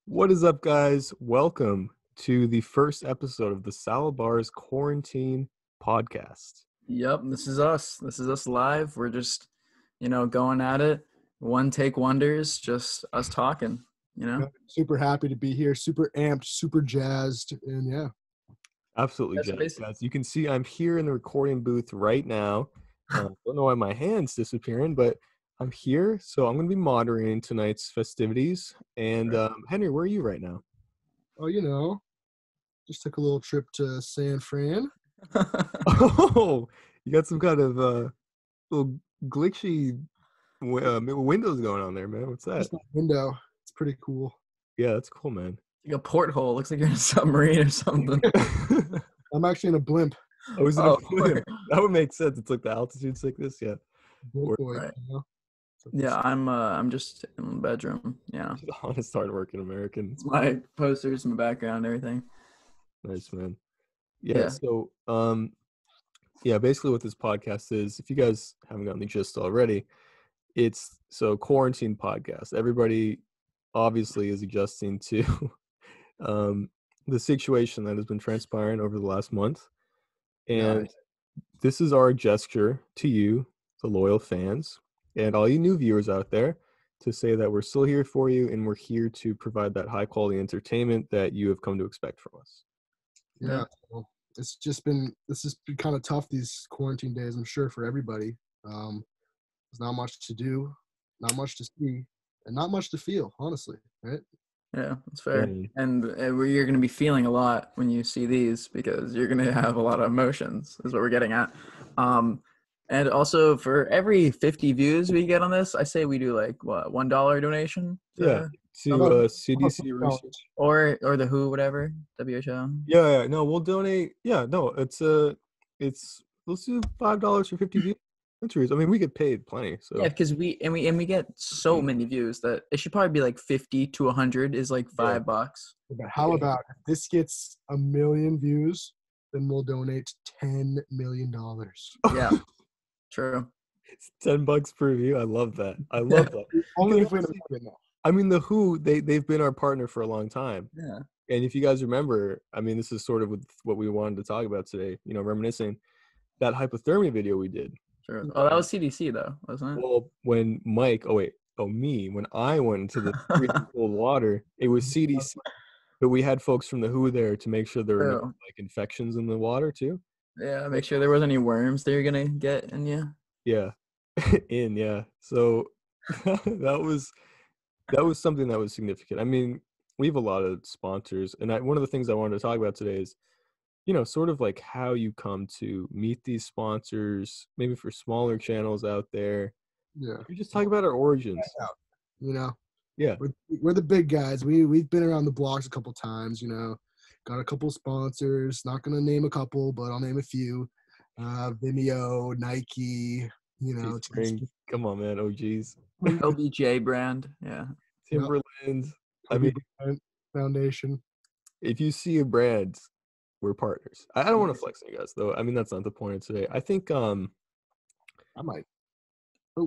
What is up, guys? Welcome to the first episode of the SaladBarz Quarantine Podcast. Yep, this is us. This is us live. We're just, going at it. One take wonders, just us talking, Super happy to be here, super amped, super jazzed, and yeah. Absolutely, That's jazzed, amazing. guys. You can see I'm here in the recording booth right now. Don't know why my hand's disappearing, but I'm here, so I'm going to be moderating tonight's festivities. And Henry, where are you right now? Oh, just took a little trip to San Fran. Oh, you got some kind of little glitchy windows going on there, man. What's that? Just my window. It's pretty cool. Yeah, that's cool, man. Like a porthole. Looks like you're in a submarine or something. I'm actually in a blimp. I was in a blimp. That would make sense. It's like the altitude sickness, yeah. Blimp boy, Right. So Yeah, I'm just in the bedroom. Yeah, Honest, hardworking American. it's my posters, my background, everything. Nice, man. Yeah. Yeah. So, basically what this podcast is, if you guys haven't gotten the gist already, it's quarantine podcast. Everybody obviously is adjusting to the situation that has been transpiring over the last month. And this is our gesture to you, the loyal fans, and all you new viewers out there, to say that we're still here for you and we're here to provide that high quality entertainment that you have come to expect from us. yeah. Well, this has been kind of tough these quarantine days, I'm sure, for everybody. There's not much to do, not much to see, and not much to feel, honestly, right? Yeah, that's fair. Yeah. And you're going to be feeling a lot when you see these because you're going to have a lot of emotions is what we're getting at. And also for every 50 views we get on this, I say we do like what, $1 donation? To CDC research. Or the WHO, whatever, WHO. Yeah, no, we'll donate. Yeah, no, it's let's do $5 for 50 views. That's reasonable. I mean, we get paid plenty. So Yeah, because we get so many views that it should probably be like 50 to 100 is like $5. But how about if this gets 1 million views, then we'll donate $10 million. Yeah, true. it's $10 per view. I love that. I love that. Only if we have enough. I mean, the WHO, they've been our partner for a long time. Yeah. And if you guys remember, I mean, this is sort of with what we wanted to talk about today, reminiscing that hypothermia video we did. Sure. Oh, that was CDC though, wasn't it? Well, when when I went into the freezing cold water, it was CDC, but we had folks from the WHO there to make sure there were no like infections in the water too. Yeah, make sure there wasn't any worms they were gonna get in you. Yeah, So that was something that was significant. I mean, we have a lot of sponsors, and one of the things I wanted to talk about today is, sort of like how you come to meet these sponsors, maybe for smaller channels out there. Yeah. We just talk about our origins. Yeah. We're the big guys. We've been around the blocks a couple times, got a couple sponsors. Not going to name a couple, but I'll name a few. Vimeo, Nike, Come on, man. OGs. LBJ brand. Yeah. Timberland. I mean, Foundation. If you see a brand, we're partners. I don't want to flex on you guys, though. I mean, that's not the point of today. I think I might. Oh.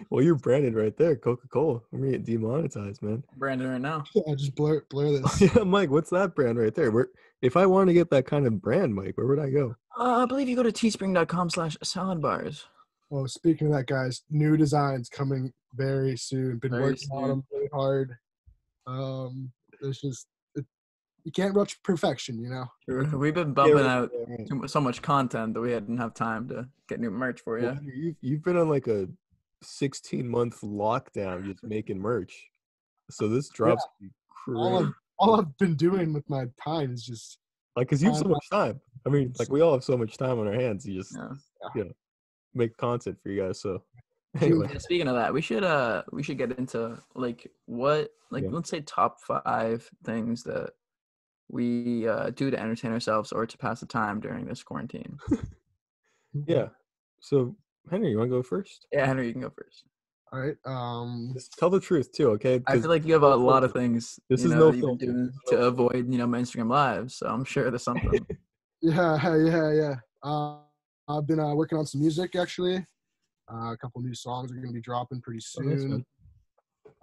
Well, you're branded right there, Coca-Cola. I'm gonna get demonetized, man. Branded right now. I just blur this. Yeah, Mike, what's that brand right there? If I want to get that kind of brand, Mike, where would I go? I believe you go to teespring.com/saladbarz. Oh, speaking of that, guys, new designs coming very soon. Been working on them really hard. You can't rush perfection, Sure. We've been bumping out so much content that we didn't have time to get new merch for you. Well, you've been on like a 16-month lockdown just making merch. So this drops all I've been doing with my time is just like, because you have so much time. I mean, like, we all have so much time on our hands. You just make content for you guys. So anyway. Yeah, speaking of that, we should get into let's say top 5 things that we do to entertain ourselves or to pass the time during this quarantine. Yeah. So Henry, you want to go first? Yeah, Henry, you can go first. All right. Just tell the truth too, okay? I feel like you have a lot of things. This is that you've been doing to avoid, my Instagram lives. So I'm sure there's something. Yeah. I've been working on some music actually. A couple new songs are going to be dropping pretty soon.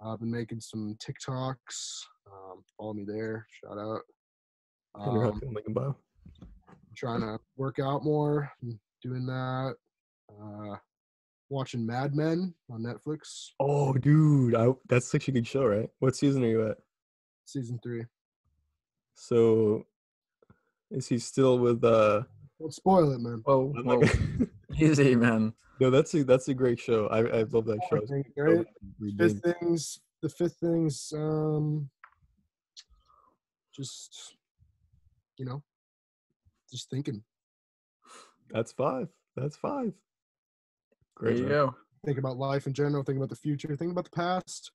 I've been making some TikToks. Follow me there. Shout out. Bio. Trying to work out more. Doing that. Watching Mad Men on Netflix. Oh, dude, that's such a good show, right? What season are you at? Season 3. So, is he still with Don't spoil it, man. Whoa, easy, man. No, that's a great show. I love that show. Right? The fifth thing's just just thinking. That's 5. Great. There you go. Think about life in general, think about the future, think about the past,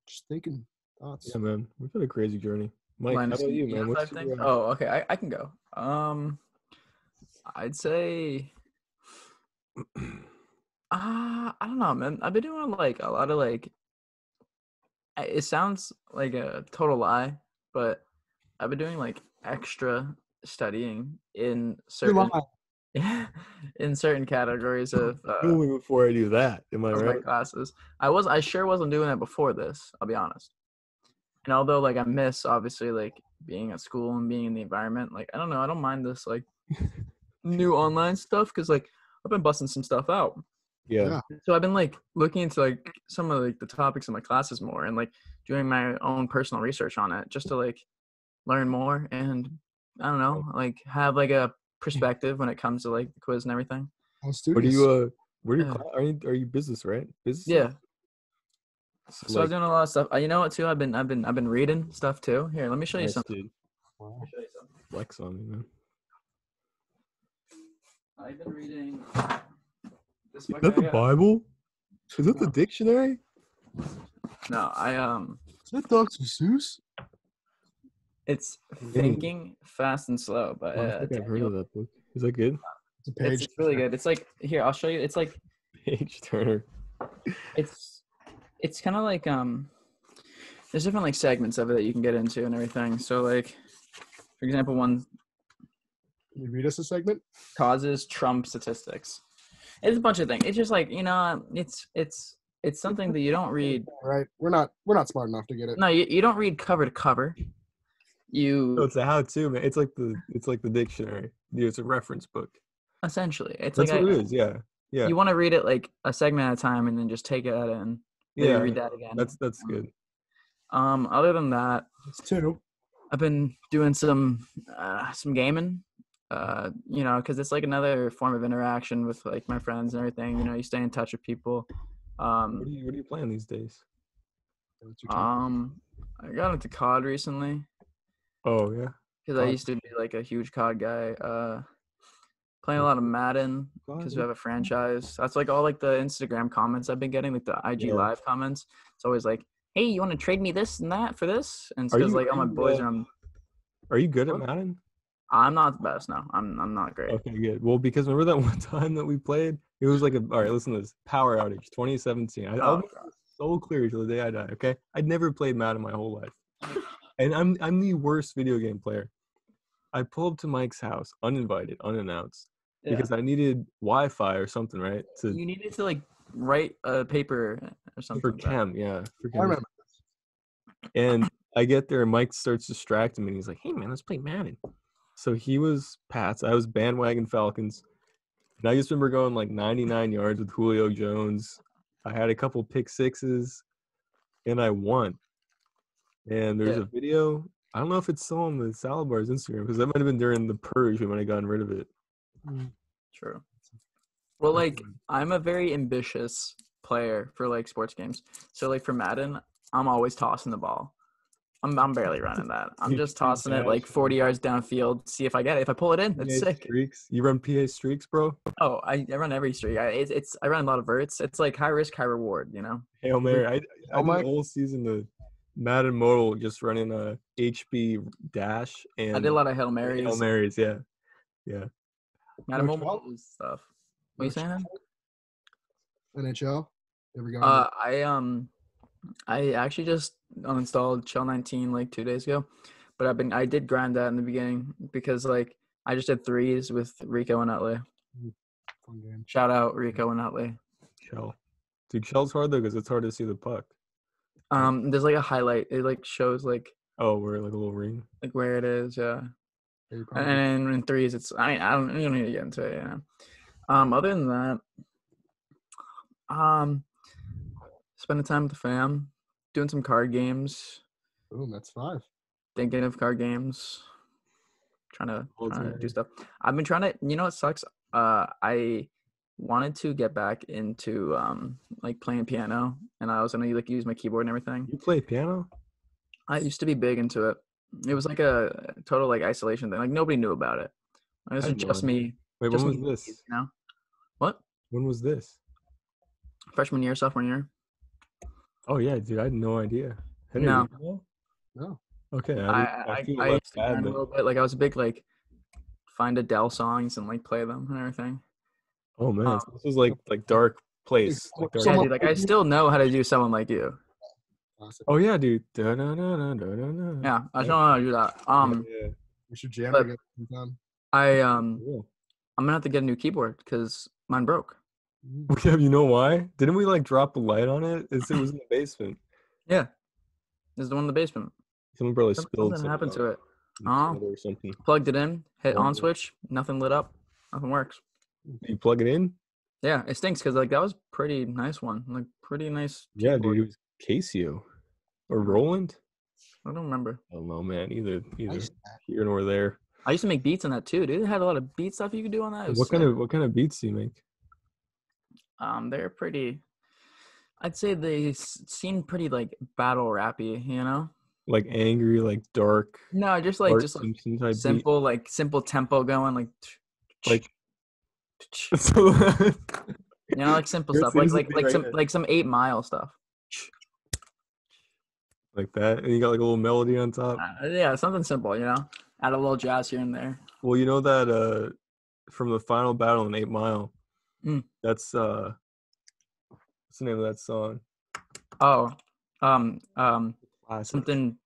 just thinking thoughts. Yeah, man. We've had a crazy journey. Mike, how about you, man? What's Oh, okay. I can go. I'd say I don't know, man. I've been doing like a lot of like, it sounds like a total lie, but I've been doing like extra studying in certain categories of before I do that. Am I right? My classes. I sure wasn't doing that before this, I'll be honest. And although like I miss obviously like being at school and being in the environment, like I don't know, I don't mind this like new online stuff because like I've been busting some stuff out. Yeah. So I've been like looking into like some of like the topics in my classes more and like doing my own personal research on it just to like learn more and I don't know, like have like a perspective when it comes to like the quiz and everything. Are you business, right? Business? Yeah. So I was doing a lot of stuff. You know what too? I've been reading stuff too. Here, let me show you something. Wow. Flex on me, man. I've been reading this book. Is that the Bible? Is that the dictionary? No, Is that Dr. Seuss? It's Thinking Fast and Slow, but I think I've heard of that book. Is that good? It's really good. It's like here, I'll show you. It's like page turner. It's kind of like there's different like segments of it that you can get into and everything. So like, for example, one. Can you read us a segment? Causes Trump statistics. It's a bunch of things. It's just like it's something that you don't read. Right. We're not smart enough to get it. No, you don't read cover to cover. It's a how-to, man. It's like the dictionary. It's a reference book. Essentially, it's that's what it is. Yeah. You want to read it like a segment at a time, and then just take it in. Yeah, read that again. That's good. Other than that, I've been doing some gaming. Because it's like another form of interaction with like my friends and everything. You stay in touch with people. What are you playing these days? I got into COD recently. Oh yeah. Because I used to be like a huge COD guy. Playing a lot of Madden because we have a franchise. That's like all like the Instagram comments I've been getting, like the IG Live comments. It's always like, "Hey, you want to trade me this and that for this?" And it's because like all my boys are on. Are you good at Madden? I'm not the best. No, I'm not great. Okay, good. Well, because remember that one time that we played? It was like all right, listen to this. Power outage, 2017. I'll make it so clear till the day I die, okay? I'd never played Madden my whole life. And I'm the worst video game player. I pulled up to Mike's house, uninvited, unannounced, because I needed Wi-Fi or something, right? You needed to like write a paper or something. For chem, yeah. I remember. And I get there, and Mike starts distracting me, and he's like, "Hey, man, let's play Madden." So he was Pats. I was bandwagon Falcons. And I just remember going like 99 yards with Julio Jones. I had a couple pick sixes, and I won. And there's a video. I don't know if it's still on the SaladBarz Instagram because that might have been during the purge when I gotten rid of it. True. Well, like I'm a very ambitious player for like sports games. So like for Madden, I'm always tossing the ball. I'm barely running that. I'm just tossing it like 40 yards downfield. See if I get it. If I pull it in, that's sick. Streaks. You run PA streaks, bro? Oh, I run every streak. I run a lot of verts. It's like high risk, high reward. Hail Mary. I did the whole season of Madden Mobile just running a HB dash and I did a lot of Hail Marys. Hail Marys, yeah. Madden Mobile stuff. What are you saying? NHL. Ever gone? I actually just uninstalled Shell 19 like 2 days ago, but I did grind that in the beginning because like I just did threes with Rico and Utley. Fun game. Shout out Rico and Utley. Shell. Dude, Shell's hard though because it's hard to see the puck. There's like a highlight. It like shows like Oh, we're like a little ring. like where it is. Yeah. Yeah, you probably- And in threes, it's I don't you don't need to get into it. Yeah. Other than that, spending time with the fam, doing some card games, Boom, that's 5. thinking of card games, trying to Ultimate. do stuff. I've been trying to. You know what sucks? I wanted to get back into like playing piano, and I was gonna like use my keyboard and everything. You play piano? I used to be big into it. It was like a total like isolation thing. Like nobody knew about it. It was I had no just idea. me. Wait, just when was me, this? You know? What? When was this? Freshman year, sophomore year? Oh yeah, dude, I had no idea. Henry, No. you know? No. Okay, I feel used less to grind bad a then. little bit. Like I was a big like find Adele songs and like play them and everything. Oh man, so this was like dark place. Like dark. Yeah, dude. Like I still know how to do Someone Like You. Classic. Oh yeah, dude. Da-na-na-na-na-na-na. Yeah, I just don't know how to do that. Yeah. We should jam but- together sometime. Cool. I'm gonna have to get a new keyboard because mine broke. Yeah, you know why? Didn't we like drop a light on it? It was in the basement. Yeah, this is the one in the basement. Someone probably spilled Something happened to it. on it or something. Plugged it in, hit Oh. on switch, nothing lit up, nothing works. You plug it in? Yeah, it stinks because like that was pretty nice one, like pretty nice. Yeah, keyboard. dude. It was Casio or Roland. I don't remember. I don't know, man. Either Nice. here nor there. I used to make beats on that too, dude. It had a lot of beat stuff you could do on that. It was What sick. kind of beats do you make? They're pretty. I'd say they seem pretty like battle rappy, you know. Like angry, like dark, No, just like Bart just like Simpson type simple, like simple tempo going, like Like- you beat. know, like simple Here stuff, seems to be right some here. like some 8 Mile stuff. Like that, and you got like a little melody on top. Yeah, something simple, you know. Add a little jazz here and there. Well, you know that from the final battle in 8 Mile, Mm. that's what's the name of that song? Oh, Classic. something.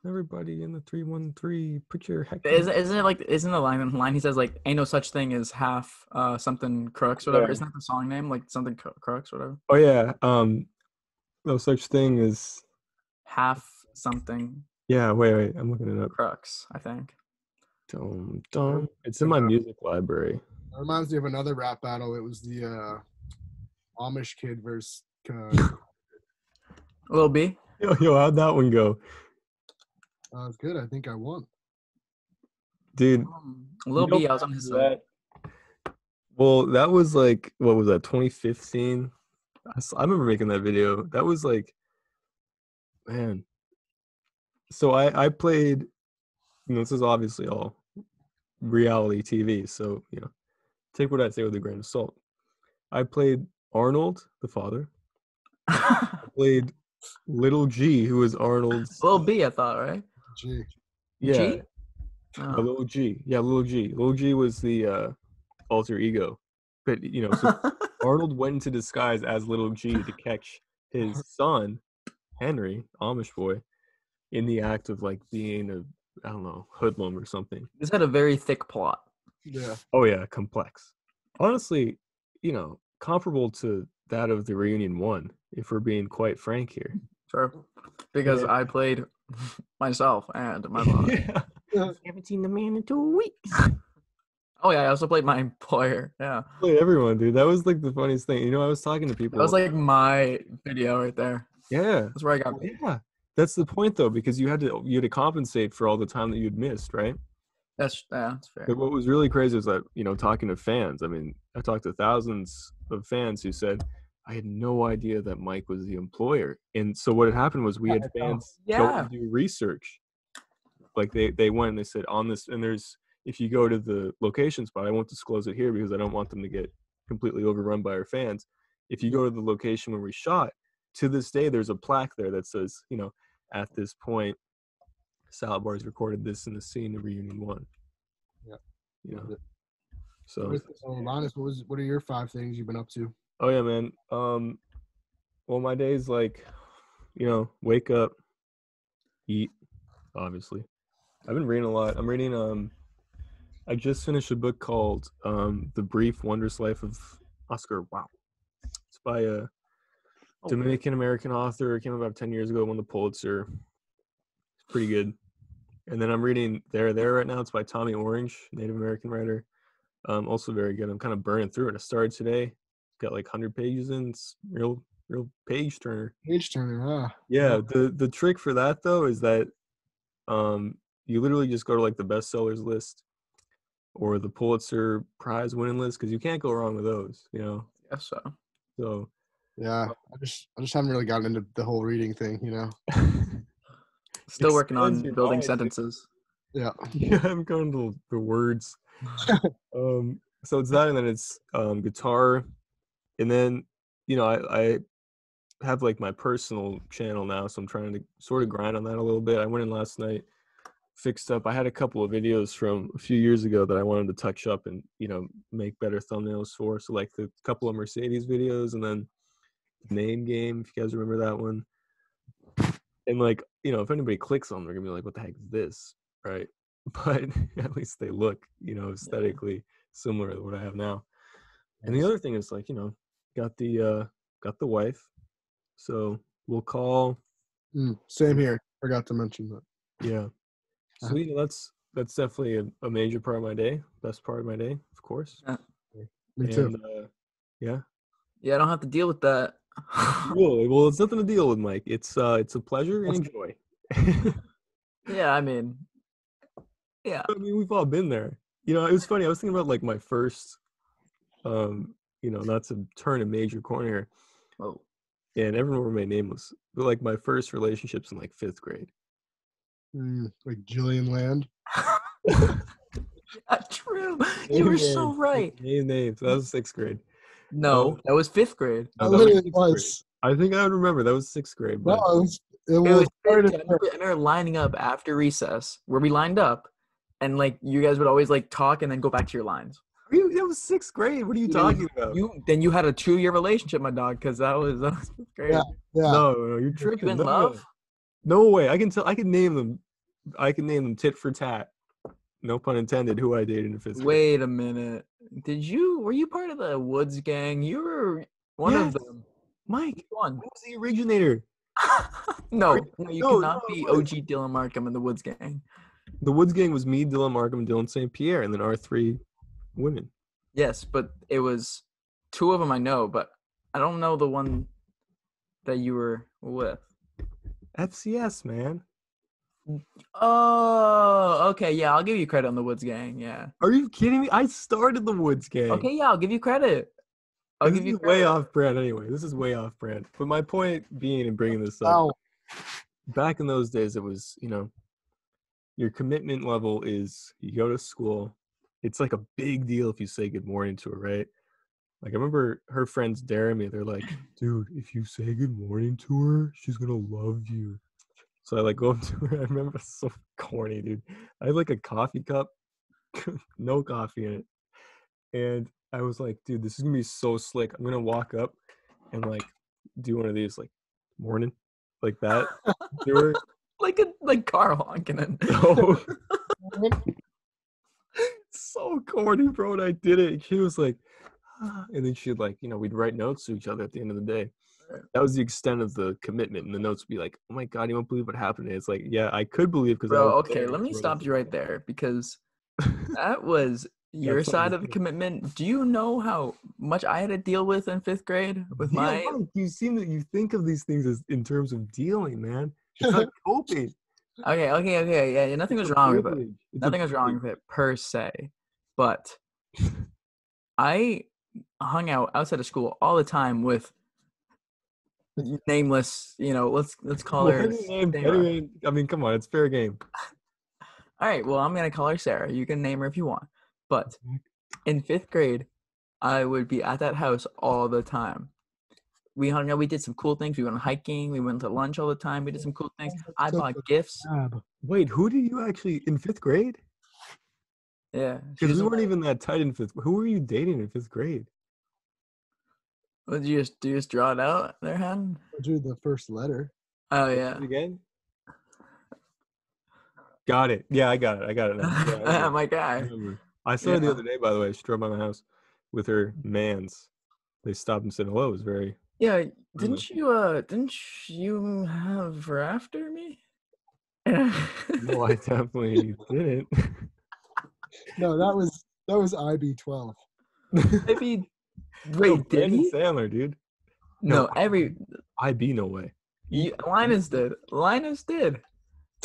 Everybody in the 313, put your heck. Isn't it like isn't the line he says like ain't no such thing as half something crooks whatever? Yeah. Isn't that the song name like something crooks whatever? Oh yeah, no such thing as. Half something Yeah, wait, I'm looking it up. crooks, I think. Dum. It's in my music library. That reminds me of another rap battle. It was the Amish kid versus. Lil B. Yo, how'd that one go, It's good. I think I won. dude? Lil you know, B. I was on his side. Well, that was like, what was that, 2015? I remember making that video. That was like, man. So I played, this is obviously all reality TV, so, take what I say with a grain of salt. I played Arnold, the father. I played Little G, who was Arnold's. Lil B. I thought right. Gee. Yeah, G? Little G. Yeah, Little G. Little G was the alter ego. But, so Arnold went into disguise as Little G to catch his son, Henry, Amish boy, in the act of like being a, I don't know, hoodlum or something. This had a very thick plot. Yeah. Oh yeah, complex. Honestly, comparable to that of the Reunion 1, if we're being quite frank here. Sure. Because Yeah. I played myself and my mom. Yeah. Haven't seen the man in 2 weeks. Oh yeah, I also played my employer. Yeah. Played everyone, dude. That was like the funniest thing. I was talking to people. That was like my video right there. yeah. That's where I got paid. Yeah. That's the point though, because you had to compensate for all the time that you'd missed, right? That's fair. But what was really crazy was that, talking to fans, I mean, I talked to thousands of fans who said, I had no idea that Mike was the employer. And so what had happened was we had fans go Yeah. and do research. Like they went and they said on this, and if you go to the location spot, I won't disclose it here because I don't want them to get completely overrun by our fans. If you go to the location where we shot, to this day, there's a plaque there that says, at this point, SaladBarz recorded this in the scene of Reunion 1. Yeah. So, So, Linus, what are your 5 things you've been up to? oh yeah, man. Well, my days like, wake up, eat, obviously. I've been reading a lot. I'm reading, I just finished a book called The Brief Wondrous Life of Oscar Wilde. It's by Dominican American author, came about 10 years ago, won the Pulitzer. It's pretty good. And then I'm reading There right now. It's by Tommy Orange, Native American writer. Also very good. I'm kind of burning through it. I started today. Got like 100 pages in. It's real page turner. Page turner, huh? Yeah. The trick for that though is that you literally just go to like the bestsellers list or the Pulitzer Prize winning list, because you can't go wrong with those, you know. Yes, so. So yeah, I just haven't really gotten into the whole reading thing, you know. Still working on building sentences. Yeah. Yeah, I'm going to the words. So it's that, and then it's guitar, and then I have like my personal channel now, so I'm trying to sort of grind on that a little bit. I went in last night, fixed up. I had a couple of videos from a few years ago that I wanted to touch up and make better thumbnails for. So like the couple of Mercedes videos, and then the name game, if you guys remember that one. And like if anybody clicks on them, they're gonna be like, "What the heck is this?" Right? But at least they look aesthetically similar to what I have now. And the other thing is like got the wife, so we'll call. Same here. Forgot to mention that. Yeah. So that's definitely a major part of my day. Best part of my day, of course. Yeah. Me too. Yeah. Yeah, I don't have to deal with that. Well, it's nothing to deal with, Mike. It's a pleasure and enjoy. Yeah, I mean, we've all been there. It was funny. I was thinking about like my first, not to turn a major corner here. Oh. And everyone will remain nameless. But like my first relationships in like 5th grade. Like Jillian Land. True. You were so right. Names. That was 6th grade. No, that was 5th grade. No, that was I think I would remember. That was 6th grade. But... No, it was and we were lining up after recess, where we lined up, and like you guys would always like talk and then go back to your lines. That was 6th grade. What are you talking about? You had a 2-year relationship, my dog, because that was 5th grade. Yeah. No, you're tripping. You in love? No way. I can name them tit for tat. No pun intended. Who I dated in 5th grade. Wait a minute. Were you part of the Woods gang? You were one of them. Mike, one. Who was the originator? No, you cannot be OG Dylan Markham in the Woods gang. The Woods gang was me, Dylan Markham, and Dylan St. Pierre, and then our 3 women. Yes, but it was 2 of them I know, but I don't know the one that you were with. FCS, man. Oh, okay. Yeah, I'll give you credit on the Woods gang. Yeah. Are you kidding me? I started the Woods gang. Okay, yeah, I'll give you credit. This is way off brand anyway. This is way off brand. But my point being in bringing this up, back in those days, it was, your commitment level is you go to school. It's like a big deal if you say good morning to her, right? Like I remember her friends daring me. They're like, dude, if you say good morning to her, she's going to love you. So I like go up to her. I remember it's so corny, dude. I had like a coffee cup, no coffee in it. And I was like, dude, this is going to be so slick. I'm going to walk up and like do one of these like morning like that. To her. like car honking. No. So corny, bro. And I did it. And she was like, and then she'd like, we'd write notes to each other at the end of the day. That was the extent of the commitment, and the notes would be like, "Oh my god, you won't believe what happened." And it's like, yeah, I could believe because. Bro, okay, let me stop you right there because that was your side of the commitment. Do you know how much I had to deal with in 5th grade with my? You think of these things as in terms of dealing, man. It's not coping. Okay. Yeah, nothing was wrong with it. Nothing was wrong with it per se, but I hung out outside of school all the time with. Nameless, let's call her. Anyway, I mean, come on, it's fair game. All right, well, I'm gonna call her Sarah. You can name her if you want. But in 5th grade, I would be at that house all the time. We hung out. We did some cool things. We went hiking. We went to lunch all the time. We did some cool things. I bought gifts. Wait, who did you actually in 5th grade? Yeah, because we weren't even that tight in 5th. Who were you dating in 5th grade? Did you just draw it out there, Han? I drew the first letter. Oh yeah. Again. Got it. Yeah, I got it now. Yeah, my guy. I saw her the otter day, by the way. She drove by my house with her mans. They stopped and said hello. It was very, Yeah, didn't you have her after me? No, I definitely didn't. No, that was IB12. Maybe. No, Wait, did Brandon he? Sandler, dude. No, IB, no way. Linus did. Linus did.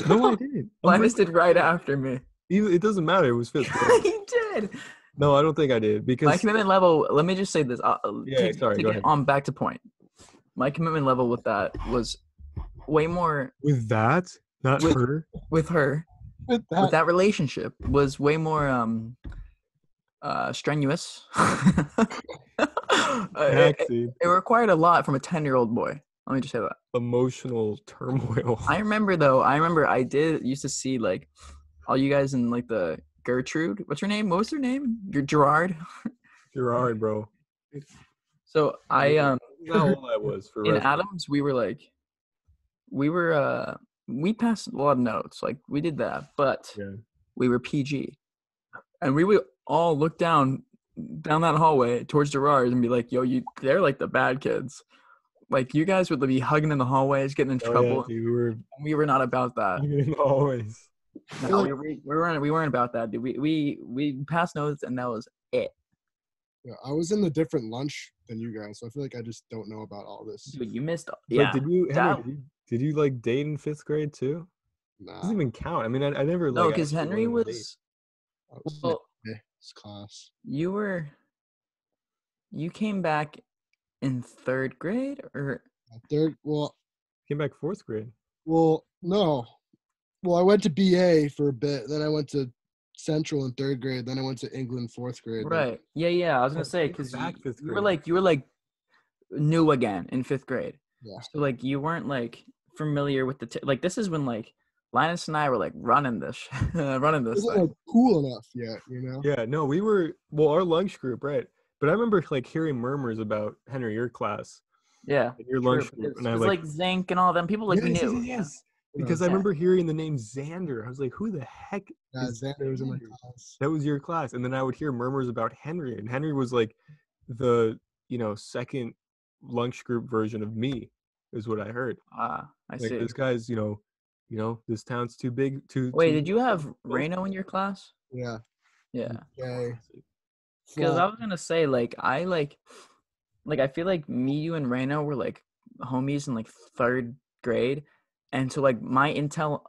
No, I didn't. Linus did right after me. It doesn't matter. It was 5th grade. He did. No, I don't think I did because My commitment level. Let me just say this. Sorry, go ahead. On back to point. My commitment level with that was way more. With that, not her. With her. With that relationship was way more strenuous. It required a lot from a 10-year-old boy. Let me just say that. Emotional turmoil. I remember I used to see like all you guys in like the Gertrude. What's her name? What was her name? Gerard. Gerard, bro. So I How old I was for in Adams, we passed a lot of notes. Like we did that, but we were PG. And we would all look down that hallway towards Gerard and be like, yo, they're like the bad kids. Like you guys would be hugging in the hallways, getting in trouble. Yeah, dude, we were not about that. Always. No, we weren't about that, dude. We passed notes and that was it. Yeah, I was in the different lunch than you guys, so I feel like I just don't know about all this. Dude, you missed. Yeah. But did you like date in 5th grade too? Nah. It doesn't even count. I mean, I never. No, because Henry was. Well, class. You came back in 3rd grade or third? Well, came back 4th grade. Well, no. Well, I went to BA for a bit, then I went to Central in 3rd grade, then I went to England 4th grade. Right. Yeah. I was gonna say because you were like new again in 5th grade. Yeah. So like you weren't like familiar with like this is when like Linus and I were like running this. It wasn't like cool enough yet, you know? Yeah, no, we were our lunch group, right? But I remember like hearing murmurs about Henry, your class. Yeah. Your lunch group, and I was like Zink and all them people like we knew. Yes. Because I remember hearing the name Xander. I was like, who the heck is Xander? Was in my class. That was your class. And then I would hear murmurs about Henry. And Henry was like the, second lunch group version of me, is what I heard. I see. This guy's, this town's too big. Wait, did you have Reno in your class? Yeah. Yeah. Okay. Because I was gonna say, like, I feel like me, you, and Reno were like homies in like 3rd grade, and so like my intel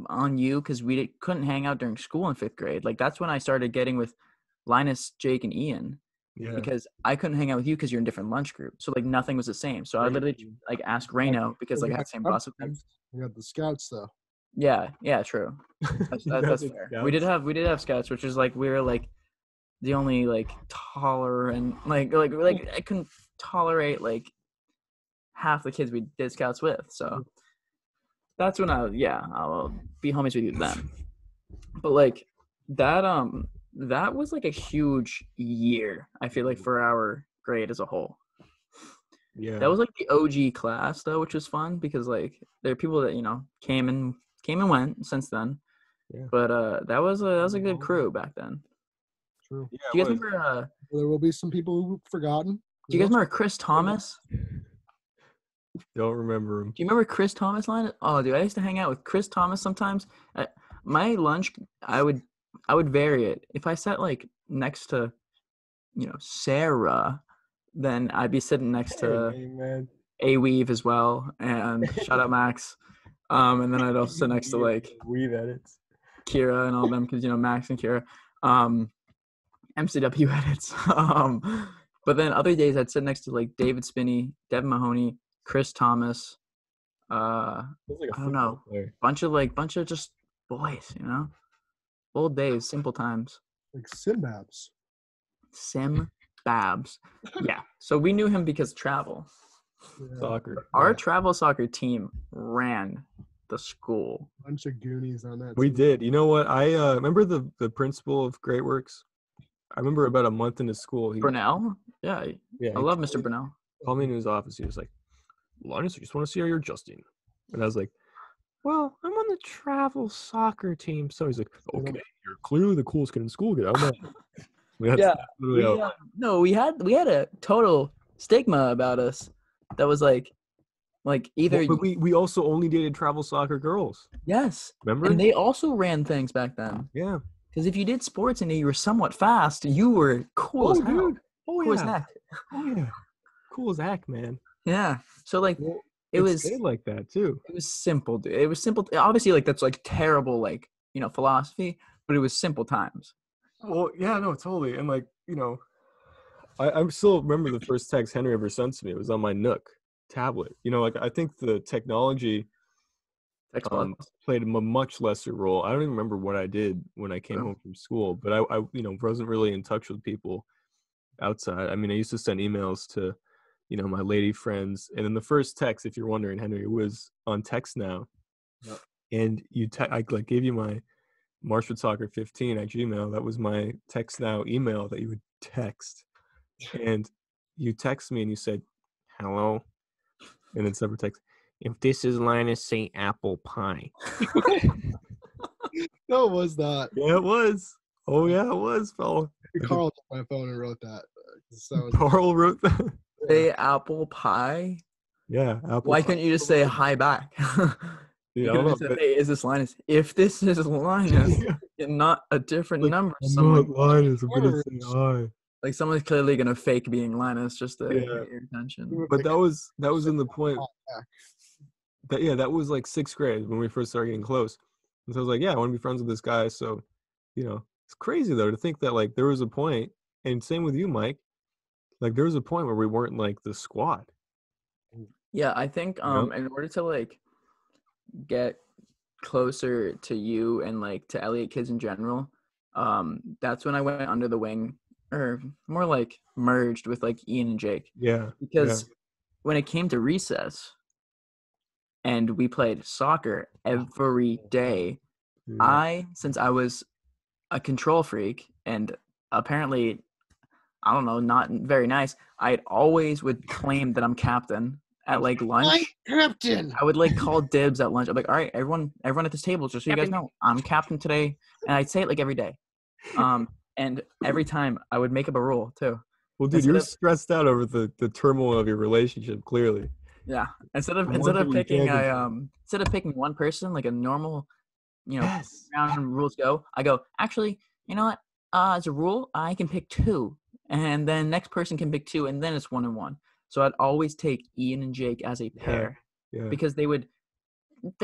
on you, because we couldn't hang out during school in 5th grade. Like that's when I started getting with Linus, Jake, and Ian. Yeah. Because I couldn't hang out with you because you're in different lunch groups. So like nothing was the same. So I literally like asked Reno because like I had the same boss with him. We got the scouts though. Yeah, true. That's fair. We did have scouts, which is like we were like the only like tolerant like I couldn't tolerate like half the kids we did scouts with. So that's when I'll be homies with you then. But like that was like a huge year, I feel like, for our grade as a whole. Yeah. That was like the OG class though, which was fun because like there are people that, came and went since then. Yeah. But that was a good crew back then. True. Yeah, do you guys remember there will be some people who've forgotten. Do you guys remember Chris Thomas? Don't remember him. Do you remember Chris Thomas line? Oh, dude, I used to hang out with Chris Thomas sometimes. My lunch, I would vary it. If I sat like next to, Sarah, then I'd be sitting next to A-Weave as well, and shout out Max. And then I'd also sit next to like Weave edits, Kira and all them because Max and Kira, MCW edits. But then other days I'd sit next to like David Spinney, Devin Mahoney, Chris Thomas. I don't know, bunch of just boys, old days, simple times. Like Simbabs. Simbabs. Yeah. So we knew him because travel. Yeah. Soccer. Our travel soccer team ran the school. Bunch of Goonies on that. We did. You know what? I remember the principal of Great Works. I remember about a month into school. Brunel? Yeah. I love Mr. Brunel. Called me into his office. He was like, Linus, I just want to see how you're adjusting. And I was like, well, I'm on the travel soccer team. So he's like, okay, you're clearly the coolest kid in school. Get out of my we had a total stigma about us that was like either But we also only dated travel soccer girls. yes, Remember? and they also ran things back then. Yeah. Because if you did sports and you were somewhat fast, you were cool as hell. Dude. Oh Cool as yeah. heck. Oh yeah. Cool as heck, man. Yeah. So like Well, it was stayed like that too. it was simple, dude. It was simple. Obviously, like that's like terrible, like philosophy, but it was simple times. Well, yeah, no, totally. And like, I still remember the first text Henry ever sent to me. It was on my Nook tablet. Like I think the technology played a much lesser role. I don't even remember what I did when I came home from school, but I wasn't really in touch with people outside. I mean, I used to send emails to, my lady friends, and then the first text, if you're wondering, Henry, was on Text Now. Yep. And I like gave you my Marshford15 at Gmail. That was my Text Now email that you would text. And you text me and you said, hello. And then separate text, if this is Linus, say apple pie. No, it was not. Yeah, it was. Oh, yeah, it was, fella. Carl took my phone and wrote that. So Carl wrote that. Say apple pie. Yeah, apple Why pie. couldn't you just say hi back? Dude, You I could don't have know, said, hey, is this Linus? If this is Linus, and not a different like, number, I'm someone not Linus. I'm gonna say hi. like someone's clearly gonna fake being Linus just to get your attention. But that was in the point. That was like 6th grade when we first started getting close. And so I was like, yeah, I want to be friends with this guy. So, it's crazy though to think that like there was a point, and same with you, Mike. Like there was a point where we weren't like the squad. Yeah, I think in order to like get closer to you and like to Elliott kids in general, that's when I went under the wing, or more like merged with like Ian and Jake. Yeah. Because when it came to recess and we played soccer every day, Yeah. since I was a control freak and apparently, I don't know, not very nice, I always would claim that I'm captain at like lunch. My captain. I would like call dibs at lunch. I'm like, all right, everyone at this table, just so you guys know, I'm captain today. And I'd say it like every day. And every time I would make up a rule too. Well, dude, you're stressed out over the turmoil of your relationship, clearly. Yeah. Instead of picking one person, like a normal, round rules go, I go, actually, you know what? As a rule, I can pick 2. And then next person can pick 2, and then it's 1-1. So I'd always take Ian and Jake as a pair because they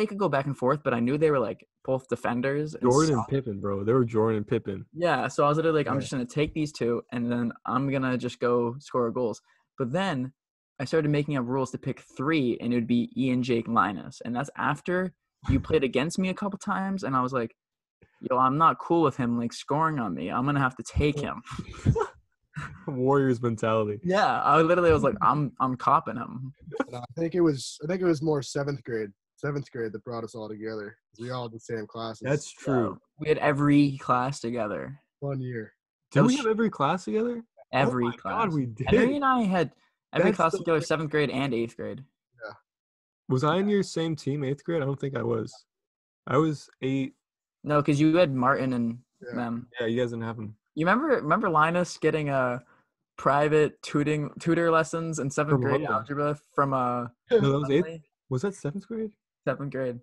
could go back and forth, but I knew they were like both defenders. Jordan and Pippen, bro. They were Jordan and Pippen. Yeah, so I was literally like, I'm just going to take these 2, and then I'm going to just go score goals. But then I started making up rules to pick 3, and it would be Ian, Jake, Linus. And that's after you played against me a couple times, and I was like, yo, I'm not cool with him like scoring on me. I'm going to have to take him. Warriors mentality. Yeah, I literally was like, I'm copping him. I think it was more seventh grade that brought us all together. We all had the same classes. That's true. We had every class together. 1 year. Did we have every class together? Every class. God, we did. Henry and I had every class together, 7th grade and 8th grade. Yeah. Was I in your same team, 8th grade? I don't think I was. I was 8. No, because you had Martin and them. Yeah, you guys didn't have them. You remember Linus getting a private tutor lessons in 7th grade algebra from No, that was 8th. Was that 7th grade? 7th grade.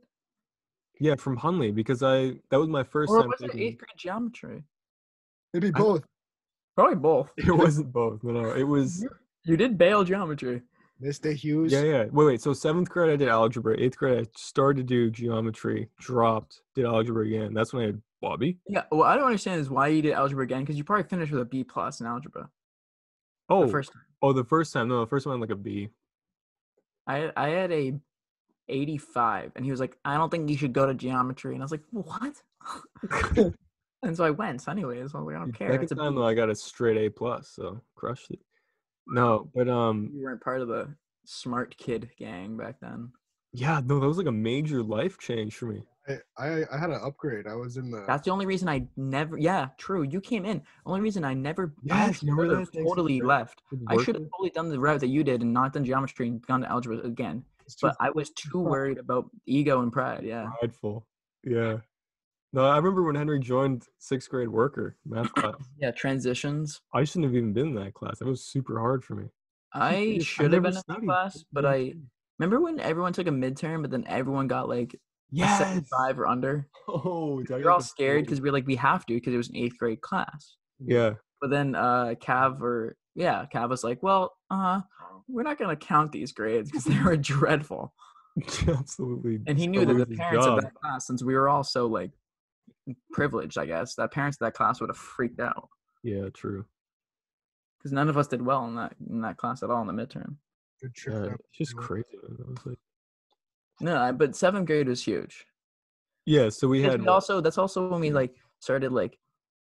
Yeah, from Hunley, because that was my first or time. Or was it 8th grade geometry? Maybe both. Probably both. It wasn't both. No, it was. You did Bale geometry. Mr. Hughes. Yeah. Wait. So 7th grade I did algebra. 8th grade I started to do geometry. Dropped. Did algebra again. That's when I had Bobby. Yeah. Well, I don't understand is why you did algebra again, because you probably finished with a B+ in algebra. Oh. The first time. Oh, the first time. No, the first one I had like a B. I had a 85, and he was like, I don't think you should go to geometry. And I was like, what? And so I went. So anyways, I was like, I don't care. Second time though, I got a straight A+, so crushed it. No, but you weren't part of the smart kid gang back then. Yeah, no, that was like a major life change for me. I had an upgrade. I was in the. That's the only reason I never. Yeah, true. You came in. Only reason I never. Yes, remember that? Totally left. I should have totally done the route that you did and not done geometry and gone to algebra again. But I was too worried about ego and pride. Yeah. Prideful. Yeah. No, I remember when Henry joined 6th grade worker math class. Yeah, transitions. I shouldn't have even been in that class. That was super hard for me. I should have been in that class, but I remember when everyone took a midterm, but then everyone got like a 75 or under. Oh, We were all scared because we were like, we have to because it was an 8th grade class. Yeah. But then Cav was like, well, we're not gonna count these grades because they were dreadful. Absolutely. And he knew that the parents of that class, since we were all so like privileged, I guess, that parents of that class would have freaked out. Yeah, true. Because none of us did well in that class at all in the midterm. Good trip. It's just crazy. I was like, no, but 7th grade was huge. Yeah, so we had that's also when we like started like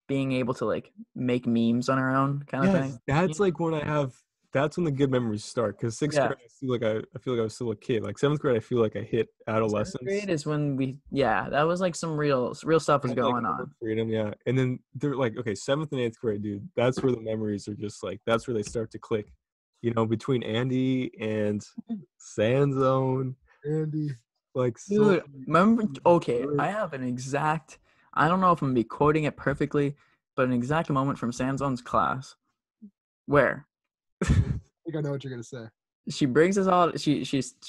being able to like make memes on our own kind of thing. That's like when that's when the good memories start. Because 6th grade, I feel like I was still a kid. Like 7th grade, I feel like I hit adolescence. 7th grade is when that was like some real stuff was going on. Freedom, yeah. And then they're like, okay, 7th and 8th grade, dude. That's where the memories are just like, that's where they start to click. You know, between Andy and Sandzone. Andy. Like, dude, remember? Okay, I have an exact. I don't know if I'm gonna be quoting it perfectly, but an exact moment from Sandzone's class, where I think I know what you're gonna say. She brings us all. She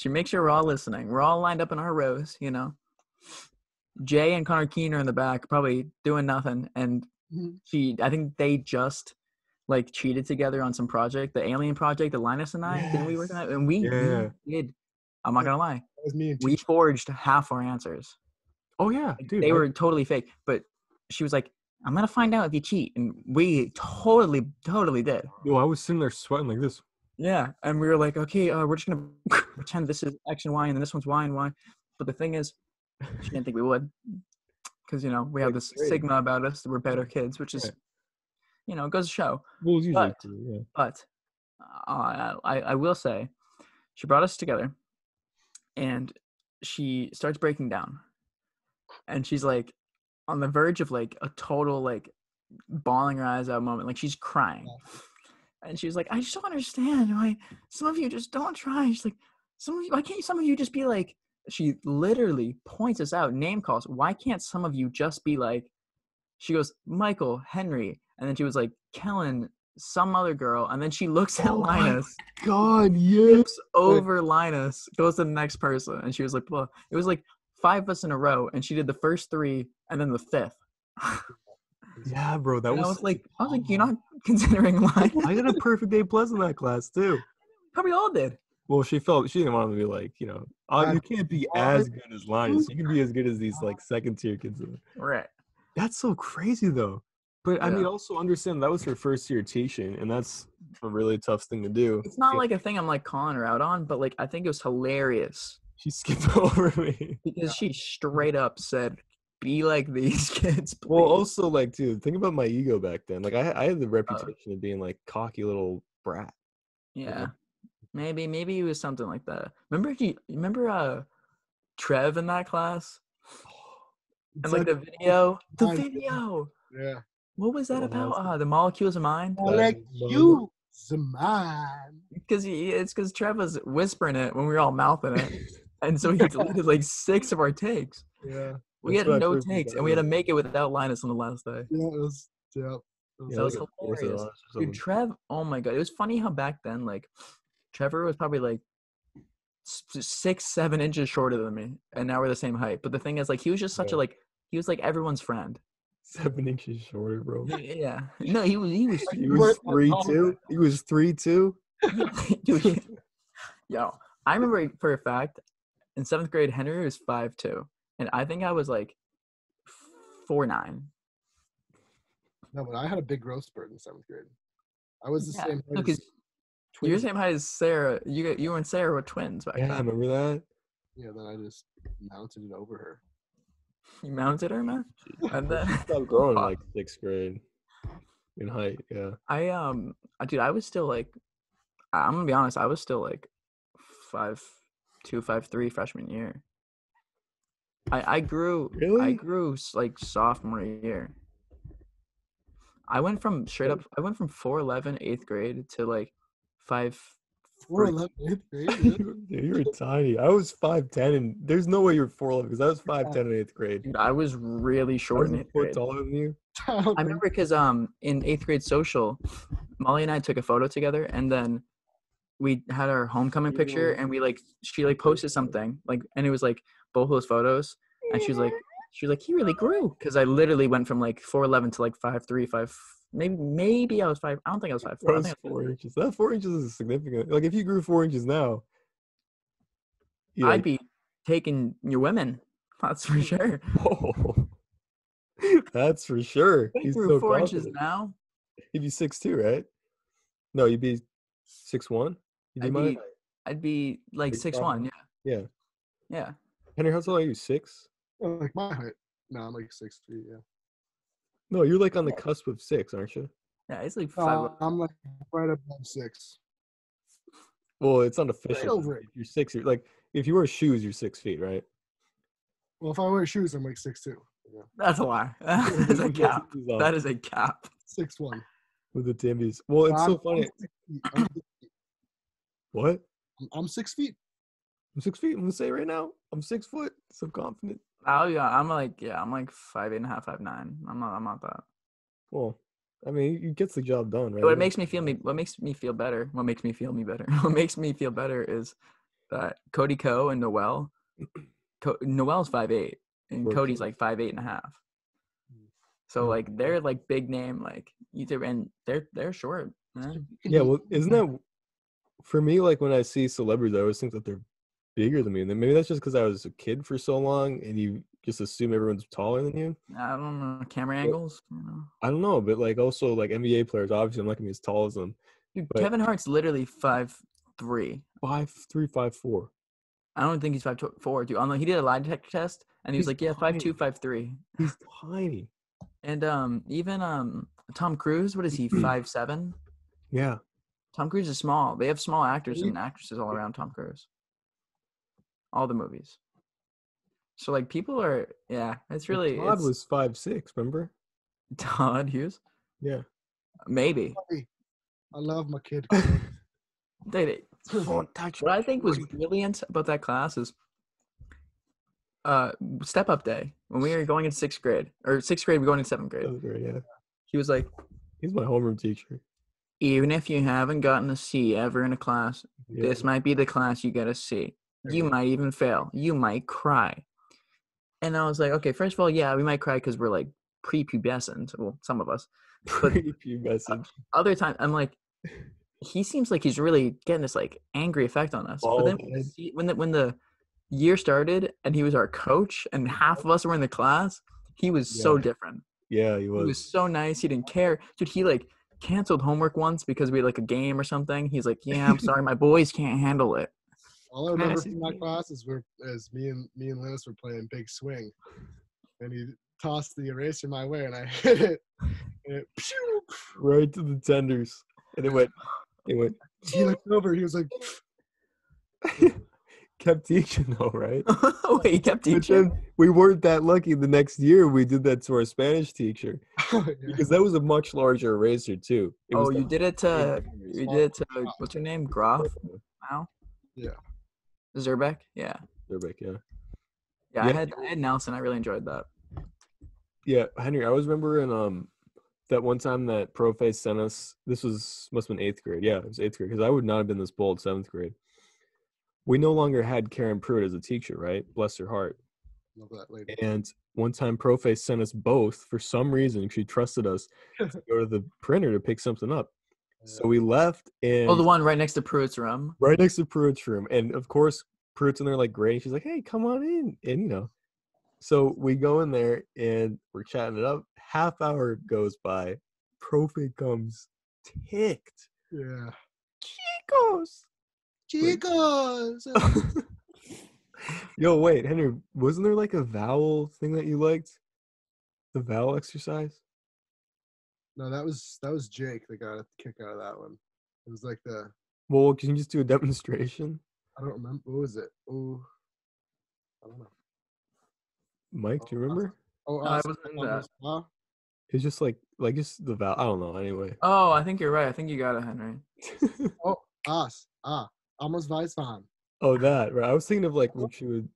makes sure we're all listening. We're all lined up in our rows, you know. Jay and Connor Keene are in the back, probably doing nothing, and I think they just like cheated together on some project, the alien project, that Linus and I didn't we work on it, and we did. I'm not gonna lie. That was me and we forged half our answers. Oh yeah, dude. They were totally fake, but she was like, I'm gonna find out if you cheat, and we totally did. Yo, I was sitting there sweating like this. Yeah, and we were like, okay, we're just gonna pretend this is X and Y, and then this one's Y and Y. But the thing is, she didn't think we would, because you know we have this stigma about us that we're better kids, which is, you know, it goes to show. Well, it's usually true, yeah. But I will say, she brought us together, and she starts breaking down, and she's like on the verge of like a total like bawling her eyes out moment, like she's crying. And she was like, I just don't understand why some of you just don't try. She's like, why can't some of you just be like, she literally points us out, name calls. Why can't some of you just be like, she goes, Michael, Henry. And then she was like, Kellen, some other girl. And then she looks at Linus. God, yes. Over Linus, goes to the next person. And she was like, well, it was like 5 of us in a row. And she did the first 3 and then the 5th. Yeah, bro, that was. I was like, you're not considering Linus. I got a perfect A+ in that class too. Probably all did. Well, she didn't want to be like, you know, you can't be as good as Linus. You can be as good as these like 2nd-tier kids. Right. That's so crazy though. But I mean, also understand that was her first year teaching, and that's a really tough thing to do. It's not like a thing I'm like calling her out on, but like I think it was hilarious. She skipped over me because she straight up said, be like these kids, please. Well, also, like, dude, think about my ego back then. Like, I had the reputation of being, like, cocky little brat. Yeah. Maybe it was something like that. Remember Trev in that class? And, like, the video? The video! Yeah. What was that about? The molecules of mind? Molecules of mind. It's because Trev was whispering it when we were all mouthing it. And so he deleted, like, 6 of our takes. Yeah. We had no takes, and we had to make it without Linus on the last day. Yeah, it was hilarious. Dude, Trev, oh my God. It was funny how back then, like, Trevor was probably, like, 6-7 inches shorter than me, and now we're the same height. But the thing is, like, he was just such a, like, he was, like, everyone's friend. 7 inches shorter, bro. Yeah. No, he was 3'2"? He was 3'2"? Dude, yo, I remember for a fact, in 7th grade, Henry was 5'2". And I think I was like 4'9". No, but I had a big growth spurt in 7th grade. I was the same height as you're the same height as Sarah. You and Sarah were twins back then. I remember that. Yeah, then I just mounted it over her. You mounted her, man? And then I stopped growing in like 6th grade in height, yeah. Dude, I was still like, I'm gonna be honest, I was still like 5'2", 5'3" freshman year. I grew. Really? I grew like sophomore year. I went from 4'11" 8th grade to like 5'. 4'11" 8th grade. Dude, you were tiny. I was 5'10", and there's no way you were 4'11" because I was 5'10" in 8th grade. Dude, I was really short in 8th grade. Taller than you. I remember because in 8th grade social, Molly and I took a photo together, and then we had our homecoming picture, and she like posted something like, and it was like both those photos, and she was like he really grew, because I literally went from like 4'11" to like 5'3", 5. Maybe I was 5. I don't think I was 5'4". That was 4 inches. That 4 inches is significant. Like if you grew 4 inches now, I'd be taking your women. That's for sure. Oh, that's for sure. He's grew 4 inches now. He'd be 6'2", right? No, you'd be 6'1". I'd be like 6'1". Yeah. Yeah. Henry, how tall are you? 6? Like my height. No, I'm like 6 feet. Yeah. No, you're like on the cusp of 6, aren't you? Yeah, it's like 5. I'm like right above 6. Well, it's unofficial. Right over it. If you're 6, you're like, if you wear shoes, you're 6 feet, right? Well, if I wear shoes, I'm like 6'2". Yeah. That's a lie. That is a cap. That is a cap. 6'1". With the Timbies. Well, it's so funny. What? I'm 6 feet. I'm 6 feet. I'm gonna say right now, I'm 6 foot. So confident. Oh yeah, I'm like 5'8.5", 5'9". I'm not that. Well, I mean, it gets the job done, right? What makes me feel better is that Cody Ko and Noel. Noel's 5'8", and Cody's like 5'8.5". So like they're like big name, like either, and they're short, man. Yeah, well, isn't that for me? Like when I see celebrities, I always think that they're bigger than me, and then maybe that's just because I was a kid for so long, and you just assume everyone's taller than you. I don't know, camera angles. I don't know, but like also like NBA players, obviously I'm not gonna be as tall as them. Dude, Kevin Hart's literally 5'3". 5'3", 5'4". I don't think he's 5'4", dude. He did a lie detector test, and he was like, 5'2", 5'3". He's tiny. And even Tom Cruise, what is he, 5'7"? Yeah. Tom Cruise is small. They have small actors and actresses all around Tom Cruise. All the movies. So like people are, it's really. Todd was 5'6", remember? Todd Hughes? Yeah. Maybe. I love my kid. What I think was brilliant about that class is step up day when we were going into 6th grade, we're going into 7th grade. 7th grade, yeah. He was like, he's my homeroom teacher. Even if you haven't gotten a C ever in a class, this might be the class you get a C. You might even fail. You might cry. And I was like, okay, first of all, we might cry because we're like prepubescent. Well, some of us. Prepubescent. Other times, I'm like, he seems like he's really getting this like angry effect on us. But then when the year started and he was our coach and half of us were in the class, he was so different. Yeah, he was. He was so nice. He didn't care. Dude, he like canceled homework once because we had like a game or something. He's like, I'm sorry, my boys can't handle it. All I remember from that class is me and Linus were playing Big Swing, and he tossed the eraser my way, and I hit it, and it right to the tenders, and it went. He looked over. He was like, kept teaching though, right? Wait, he kept teaching. We weren't that lucky. The next year, we did that to our Spanish teacher because that was a much larger eraser too. You did it to what's her name? Groff? Now? Yeah. Zerbeck? Yeah. Zerbeck, yeah. Yeah, I had Nelson. I really enjoyed that. Yeah, Henry, I always remember in that one time that Profe sent us. This must have been 8th grade. Yeah, it was 8th grade because I would not have been this bold 7th grade. We no longer had Karen Pruitt as a teacher, right? Bless her heart. Love that lady. And one time Profe sent us both for some reason. She trusted us to go to the printer to pick something up. So we left, and the one right next to Pruitt's room. Right next to Pruitt's room, and of course Pruitt's in there like great. She's like, "Hey, come on in," and so we go in there and we're chatting it up. Half hour goes by, Profe comes ticked. Yeah. Chicos. Yo, wait, Henry, wasn't there like a vowel thing that you liked? The vowel exercise? No, that was Jake that got a kick out of that one. It was like Well, can you just do a demonstration? I don't remember. What was it? Oh, I don't know. Mike, do you remember? I was in that. It's just like just the vowel. I don't know. Anyway. Oh, I think you're right. I think you got it, Henry. Almost weiß fahren. Oh, that right. I was thinking of like when she would.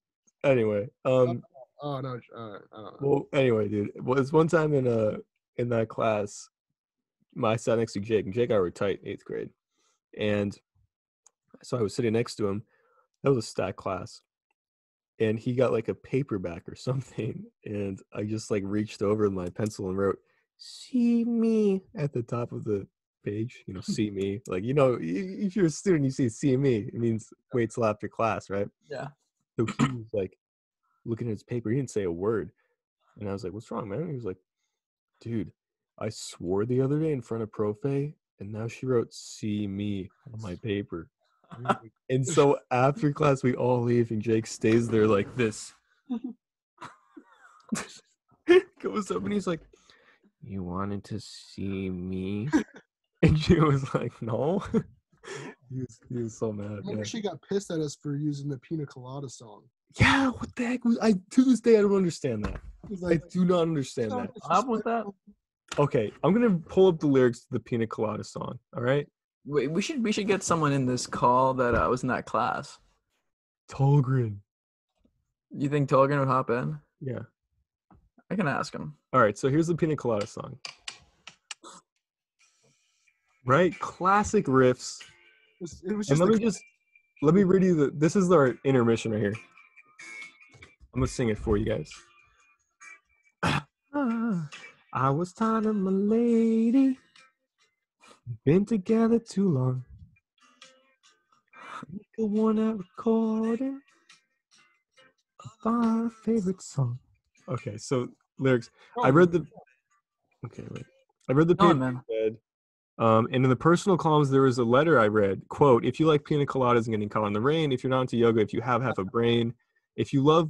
Anyway. Oh no. I don't know. Well, anyway, dude. Well, it's one time in that class, I sat next to Jake, and Jake and I were tight 8th grade, and So I was sitting next to him. That was a stat class. And he got like a paperback or something. And I just like reached over with my pencil and wrote, "See me" at the top of the page. See me. Like, if you're a student, you see me. It means wait till after class, right? Yeah. So he was like looking at his paper. He didn't say a word. And I was like, "What's wrong, man?" He was like, "Dude, I swore the other day in front of Profe, and now she wrote 'see me' on my paper." And so after class, we all leave, and Jake stays there like this. Goes up, and he's like, "You wanted to see me?" And she was like, "No." He was so mad. Remember, she got pissed at us for using the Pina Colada song. Yeah, what the heck was I? To this day, I don't understand that. I do not understand that. What with that? Okay, I'm gonna pull up the lyrics to the Pina Colada song. All right. Wait, we should get someone in this call that was in that class. Tullgren. You think Tullgren would hop in? Yeah. I can ask him. All right, so here's the Pina Colada song. Right, classic riffs. It was just. And let me read you this is our intermission right here. I'm gonna sing it for you guys. I was tired of my lady. Been together too long. The one out recording. My favorite song. Okay, so lyrics. I read the. Okay, wait. I read the paper. And in the personal columns, there was a letter I read. Quote: "If you like pina coladas and getting caught in the rain, if you're not into yoga, if you have half a brain, if you like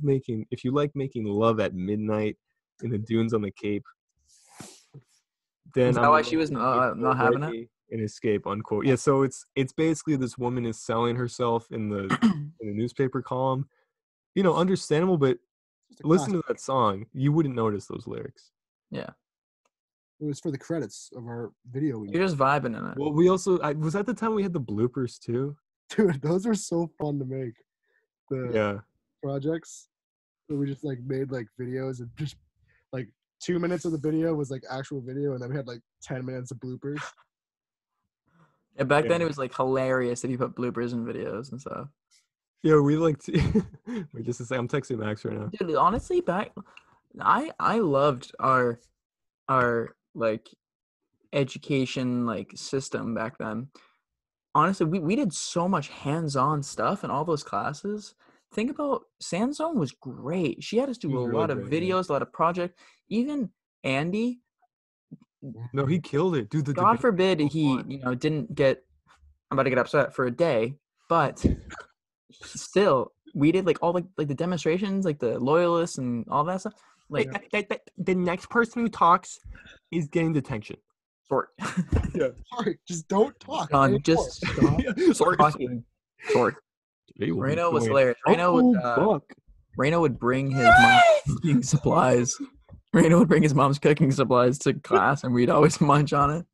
making love at midnight in the dunes on the Cape, then." Is that why she was not having it? And escape, unquote. Yeah, so it's basically this woman is selling herself in the newspaper column. Understandable, but listen to that song, you wouldn't notice those lyrics. Yeah. It was for the credits of our video. You're just vibing in it. Well, we also was at the time we had the bloopers too. Dude, those are so fun to make. The projects. So we just like made like videos and just like 2 minutes of the video was like actual video, and then we had like 10 minutes of bloopers. Yeah, back then it was like hilarious if you put bloopers in videos and stuff. Yeah, we like to wait just to say I'm texting Max right now. Dude, honestly, I loved our like education like system back then. Honestly, we did so much hands-on stuff in all those classes. Think about Sanzone was great. She had us do a lot of videos, a lot of projects. Even Andy. No, he killed it, dude. God forbid he didn't get. I'm about to get upset for a day, but still, we did like all like the demonstrations, like the loyalists and all that stuff. Like the next person who talks is getting detention. Sorry. Yeah. Sorry, just don't talk. John, just stop. Sorry. Talking. Sorry. Reno was hilarious. Reno would bring his mom's cooking supplies. Reno would bring his mom's cooking supplies to class, and we'd always munch on it.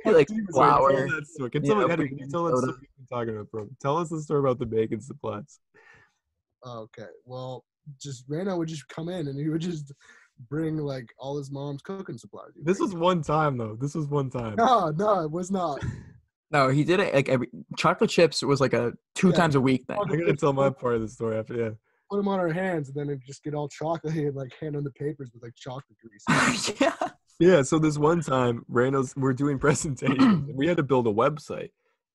Like flour. Tell us the story about the bacon supplies. Okay, well, just Reno would just come in, and he would just bring like all his mom's cooking supplies. This was one time, though. No, it was not. No, he did it like every chocolate chips was like a two times a week thing. I'm gonna tell my part of the story after. Yeah. Put them on our hands, and then it just get all chocolatey and like hand them the papers with like chocolate grease. Yeah. Yeah. So this one time, we're doing presentations. We had to build a website,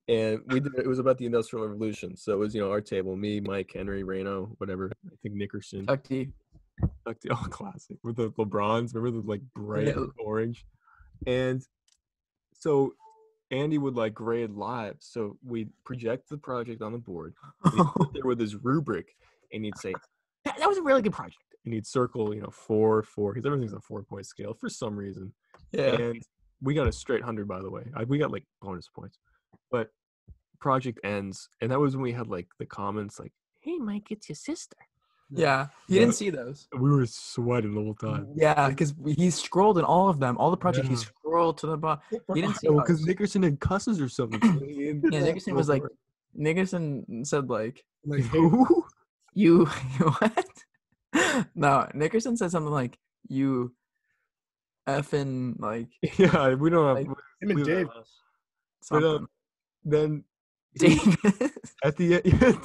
and it was about the Industrial Revolution. So it was our table, me, Mike, Henry, Reno, whatever. I think Nickerson. Tuck D, oh, classic with the LeBrons. Remember the like bright orange, and so Andy would like grade live. So we'd project the project on the board. He'd sit there with his rubric. And he'd say, that was a really good project. And he'd circle, 4, because everything's on a 4-point scale for some reason. Yeah. And we got a straight 100, by the way. We got like bonus points. But project ends. And that was when we had like the comments like, "Hey, Mike, it's your sister." Yeah. He didn't see those. We were sweating the whole time. Yeah, because he scrolled in all of them. All the projects, he scrolled to the bottom. He didn't see because Nickerson had cusses or something. Yeah, Nickerson was like, Nickerson said like who? You what? No, Nickerson said something like you effing like we don't have him and Dave. But then Davis. At the end,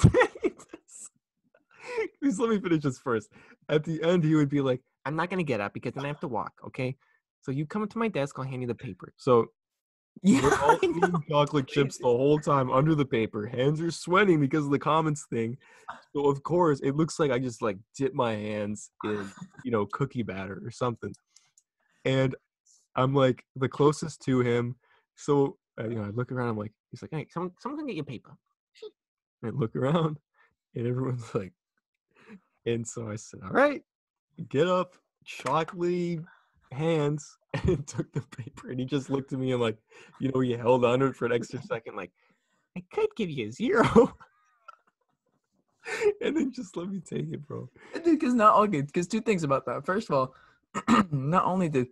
just let me finish this first. At the end, he would be like, "I'm not gonna get up because then I have to walk. Okay, so you come to my desk. I'll hand you the paper." So Yeah, we're all I know. eating chocolate chips the whole time under the paper. Hands are sweating because of the comments thing. So of course, it looks like I just like dip my hands in, cookie batter or something. And I'm like the closest to him. So I look around. I'm like, he's like, "Hey, someone can get you paper." And I look around, and everyone's like, and so I said, "All right, get up, chocolate hands," and took the paper. And he just looked at me and like, he held on to it for an extra second, like, "I could give you a 0." And then just let me take it, bro. Dude, because two things about that. First of all, not only did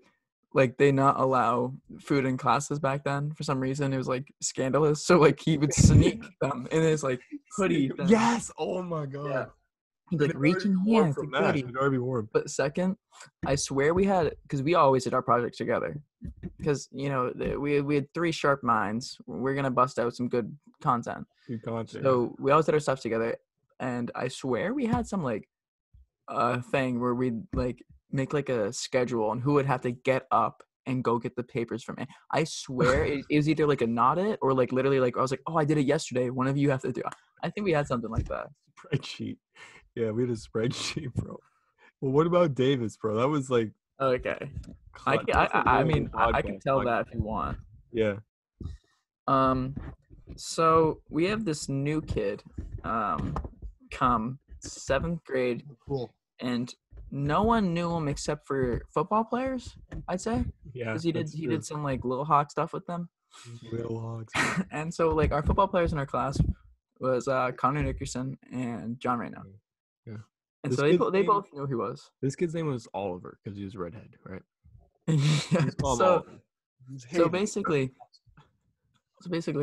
they not allow food in classes back then for some reason, it was like scandalous. So like he would sneak them in his like hoodie thing. Yes. Oh my god. Yeah. He'd like reach in here to get it. It'd already be warm. But second, I swear because we always did our projects together. Because we had 3 sharp minds. We're gonna bust out some good content. Good content. So we always did our stuff together, and I swear we had some like thing where we'd like make like a schedule on who would have to get up and go get the papers from me. I swear it was either like a not it or like literally like I was like, "Oh, I did it yesterday. One of you have to do it." I think we had something like that. Spreadsheet. Yeah, we had a spreadsheet, bro. Well, what about Davis, bro? That was like okay. I mean I can tell that if you want. Yeah. So we have this new kid, come 7th grade, Cool. and no one knew him except for football players, I'd say. Yeah. Because he did some like Little Hawk stuff with them. Little Hogs. And so like our football players in our class was Connor Nickerson and John Reno. Yeah. And This so they kid's both name- knew who he was. This kid's name was Oliver because he was a redhead, right? Yeah, Oliver. so basically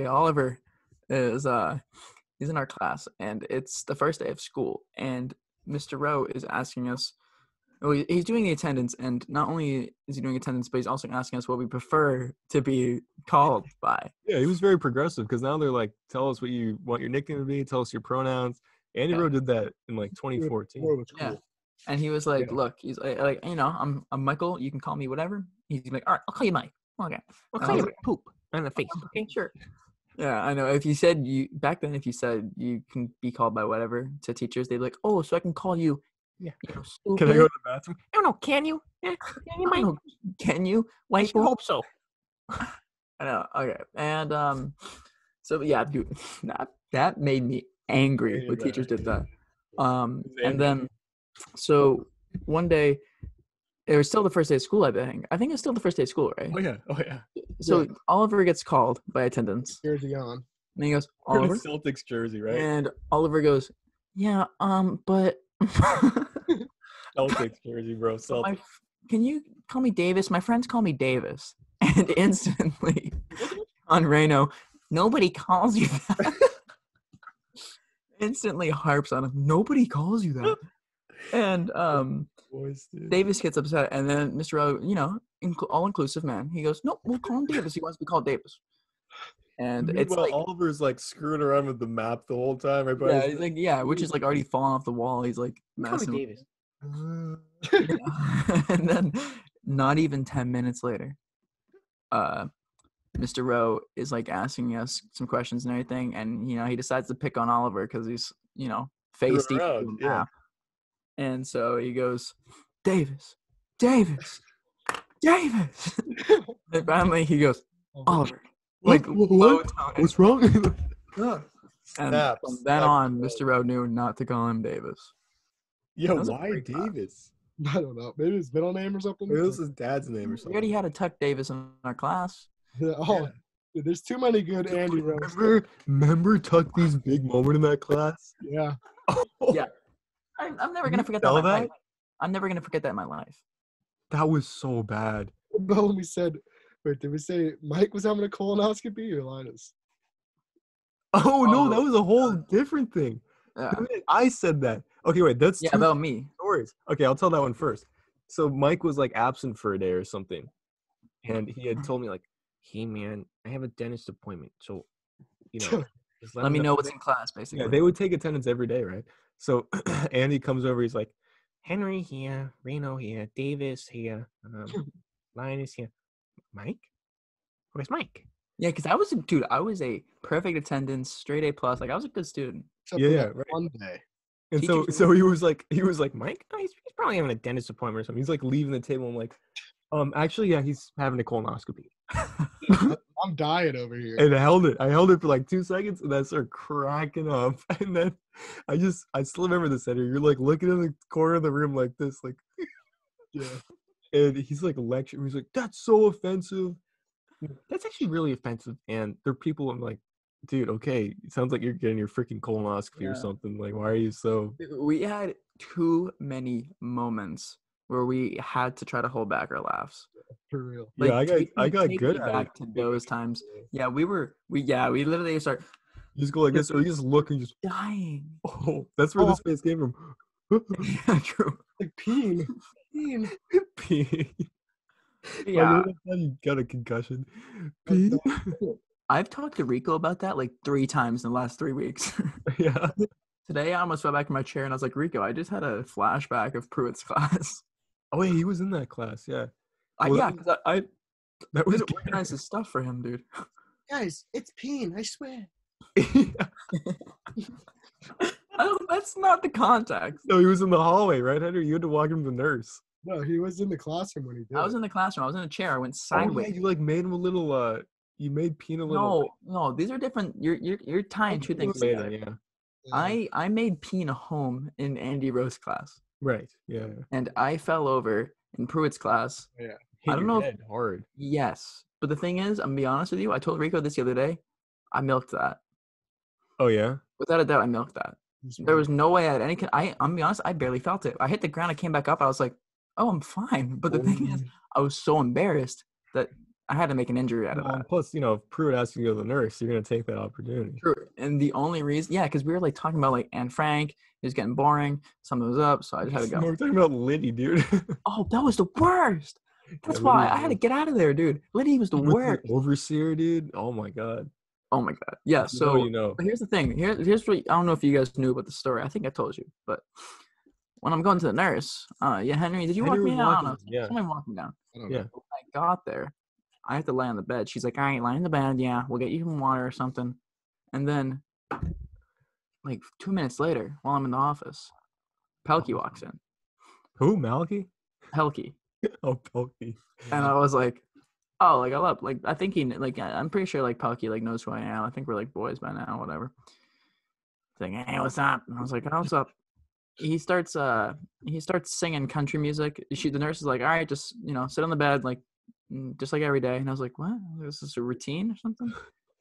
Oliver is he's in our class, and it's the first day of school, and Mr. Rowe is asking us. He's doing the attendance, and not only is he doing attendance, but he's also asking us what we prefer to be called by. Yeah, he was very progressive because now they're like, "Tell us what you want your nickname to be. Tell us your pronouns." Andy Rowe did that in like 2014. Was cool. Yeah. And he was like, "Look, he's like, I'm Michael. You can call me whatever." He's like, "All right, I'll call you Mike. Okay, I'll call you Poop on the face. Okay, sure." Yeah, I know. If you said back then, if you said you can be called by whatever to teachers, they'd be like, "Oh, so I can call you." Yeah. Stupid. Can I go to the bathroom? I don't know. Can you? Yeah. Can you, Mike? Can you? White I hope so. I know. Okay. And so yeah, dude, that made me angry when teachers did that. And then so one day, it was still the first day of school, I think. I think it's still the first day of school, right? Oh yeah. So Oliver gets called by attendance. Jersey on. And he goes, Wearing a "Oliver?" Celtics jersey, right? And Oliver goes, "Yeah, but Celtics jersey, bro. Celtics. can you call me Davis? My friends call me Davis." And instantly, on Reno, "Nobody calls you that." Instantly harps on him. "Nobody calls you that." And Boys, dude. Davis gets upset, and then Mr. O, all-inclusive man, he goes, "No, we'll call him Davis. He wants to be called Davis." And it's Meanwhile, like, Oliver's like screwing around with the map the whole time, right? yeah, he's like, yeah, which is like already falling off the wall. He's like Call me messing with Davis. And then not even 10 minutes later, Mr. Rowe is like asking us some questions and everything, and he decides to pick on Oliver because he's face deep into the map. And so he goes, Davis. And finally he goes, "Oliver." Like low tone. What's wrong? And Snaps. from then on, Mr. Rowe knew not to call him Davis. Yeah, That was a why great class. Davis? I don't know. Maybe his middle name or something. Maybe it was his dad's name or We something. already had a Tuck Davis in our class. Oh, dude, there's too many good Andy Rose. Remember Tucky's big moment in that class? Yeah. Yeah. I'm never gonna forget tell that in my that? life. I'm never gonna forget that in my life. That was so bad. But when we said, wait, did we say Mike was having a colonoscopy or Linus? Oh no, that was a whole different thing. Yeah. I said that. Okay, wait, that's Yeah, two about me. stories. Okay, I'll tell that one first. So Mike was like absent for a day or something, and he had told me like, "Hey man, I have a dentist appointment, so Just Let me know what's in class, basically. Yeah, they would take attendance every day, right? So Andy comes over. He's like, Henry here, Reno here, Davis here, Linus here. Mike? Where's Mike? Yeah, because I was a perfect attendance, straight A plus. Like I was a good student. Except Yeah, for yeah, that right. one day. And Teachers so he was like, Mike, oh, he's probably having a dentist appointment or something. He's like leaving the table. I'm like, actually, yeah, he's having a colonoscopy. I'm dying over here. And I held it for like 2 seconds, and I started cracking up. And then I still remember this, Henry. You're like looking in the corner of the room like this, like, Yeah. and he's like lecturing. He's like, that's so offensive. That's actually really offensive. And there are people, I'm like, dude, okay, it sounds like you're getting your freaking colonoscopy or something. Like, why are you so? We had too many moments where we had to try to hold back our laughs. For real. Like, yeah, I got take good me at back it. to those times. Yeah, we literally start You just go like this, or you just look and just dying. oh, that's where this face came from. Yeah, true. Like peeing. Pee. Yeah, Like, you got a concussion. Pee. I've talked to Rico about that like 3 times in the last 3 weeks. Yeah. Today I almost fell back in my chair and I was like, Rico, I just had a flashback of Pruitt's class. Oh, wait, he was in that class. Yeah. Because I That was didn't organize his stuff for him, dude. Guys, it's peeing, I swear. That's not the context. No, he was in the hallway, right, Henry? You had to walk him to the nurse. No, he was in the classroom when he did. I was in the classroom. I was in a chair. I went Oh, yeah, sideways. you like made him a little. You made Peen a little. No, these are different. You're tying 2 things Later, together. yeah. I made Peen a home in Andy Rose's class, Right. Yeah. and I fell over in Pruitt's class. Yeah. Hit I don't your know head hard. Yes, but the thing is, I'm gonna be honest with you. I told Rico this the other day. I milked that. Oh yeah. Without a doubt, I milked that. There was no way I had any. I'm gonna be honest. I barely felt it. I hit the ground. I came back up. I was like, "Oh, I'm fine." But the thing is, I was so embarrassed that I had to make an injury out of that. Plus, if Pruitt asks you to go to the nurse, you're gonna take that opportunity. True. And the only reason, because we were like talking about like Anne Frank. It was getting boring. Something was up, so I just had to go. We're talking about Liddy, dude. Oh, that was the worst. That's why I had to get out of there, dude. Liddy was the worst. Overseer, dude. Oh my god. Oh my god. Yeah. So But here's the thing. Here's what I don't know if you guys knew about the story. I think I told you, but when I'm going to the nurse, Henry, did you walk me down? I don't know. Yeah. Somebody walked me down. Yeah. When I got there, I had to lay on the bed. She's like, all right, lie on the bed. Yeah, we'll get you some water or something. And then, like 2 minutes later, while I'm in the office, Pelkey walks in. Who? Malky? Pelkey. Oh, Pelkey. And I was like, oh, like I love, like I think he, like I'm pretty sure like Pelkey like knows who I am. I think we're like boys by now, whatever. He's like, hey, what's up? And I was like, oh, what's up? He starts singing country music. The nurse is like, all right, just sit on the bed like just like every day. And I was like, what? Is this a routine or something?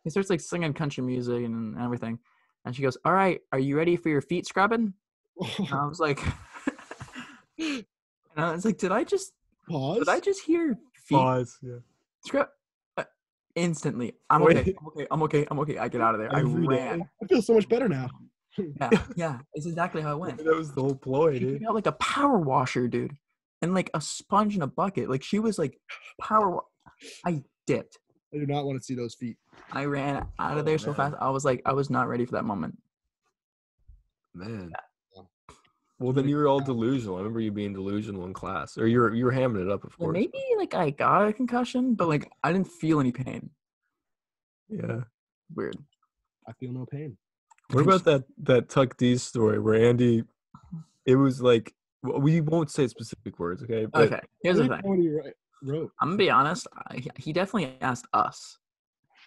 He starts like singing country music and everything. And she goes, all right, are you ready for your feet scrubbing? And I was like, did I just Pause? Did I just hear feet? Pause. Yeah. Scrub. Instantly. I'm okay. I get out of there. I ran. I feel so much better now. Yeah. It's exactly how it went. That was the whole ploy, She dude. felt like a power washer, dude. And like a sponge in a bucket. Like she was like I dipped. I do not want to see those feet. I ran out of there so fast. I was not ready for that moment. Man. Well, then you were all delusional. I remember you being delusional in class, or you were hamming it up, of course. Maybe like I got a concussion, but like I didn't feel any pain. Yeah. Weird. I feel no pain. What about that Tuck D's story where Andy? It was like we won't say specific words, okay? But Okay. Here's the thing. What he wrote. I'm gonna be honest. He definitely asked us,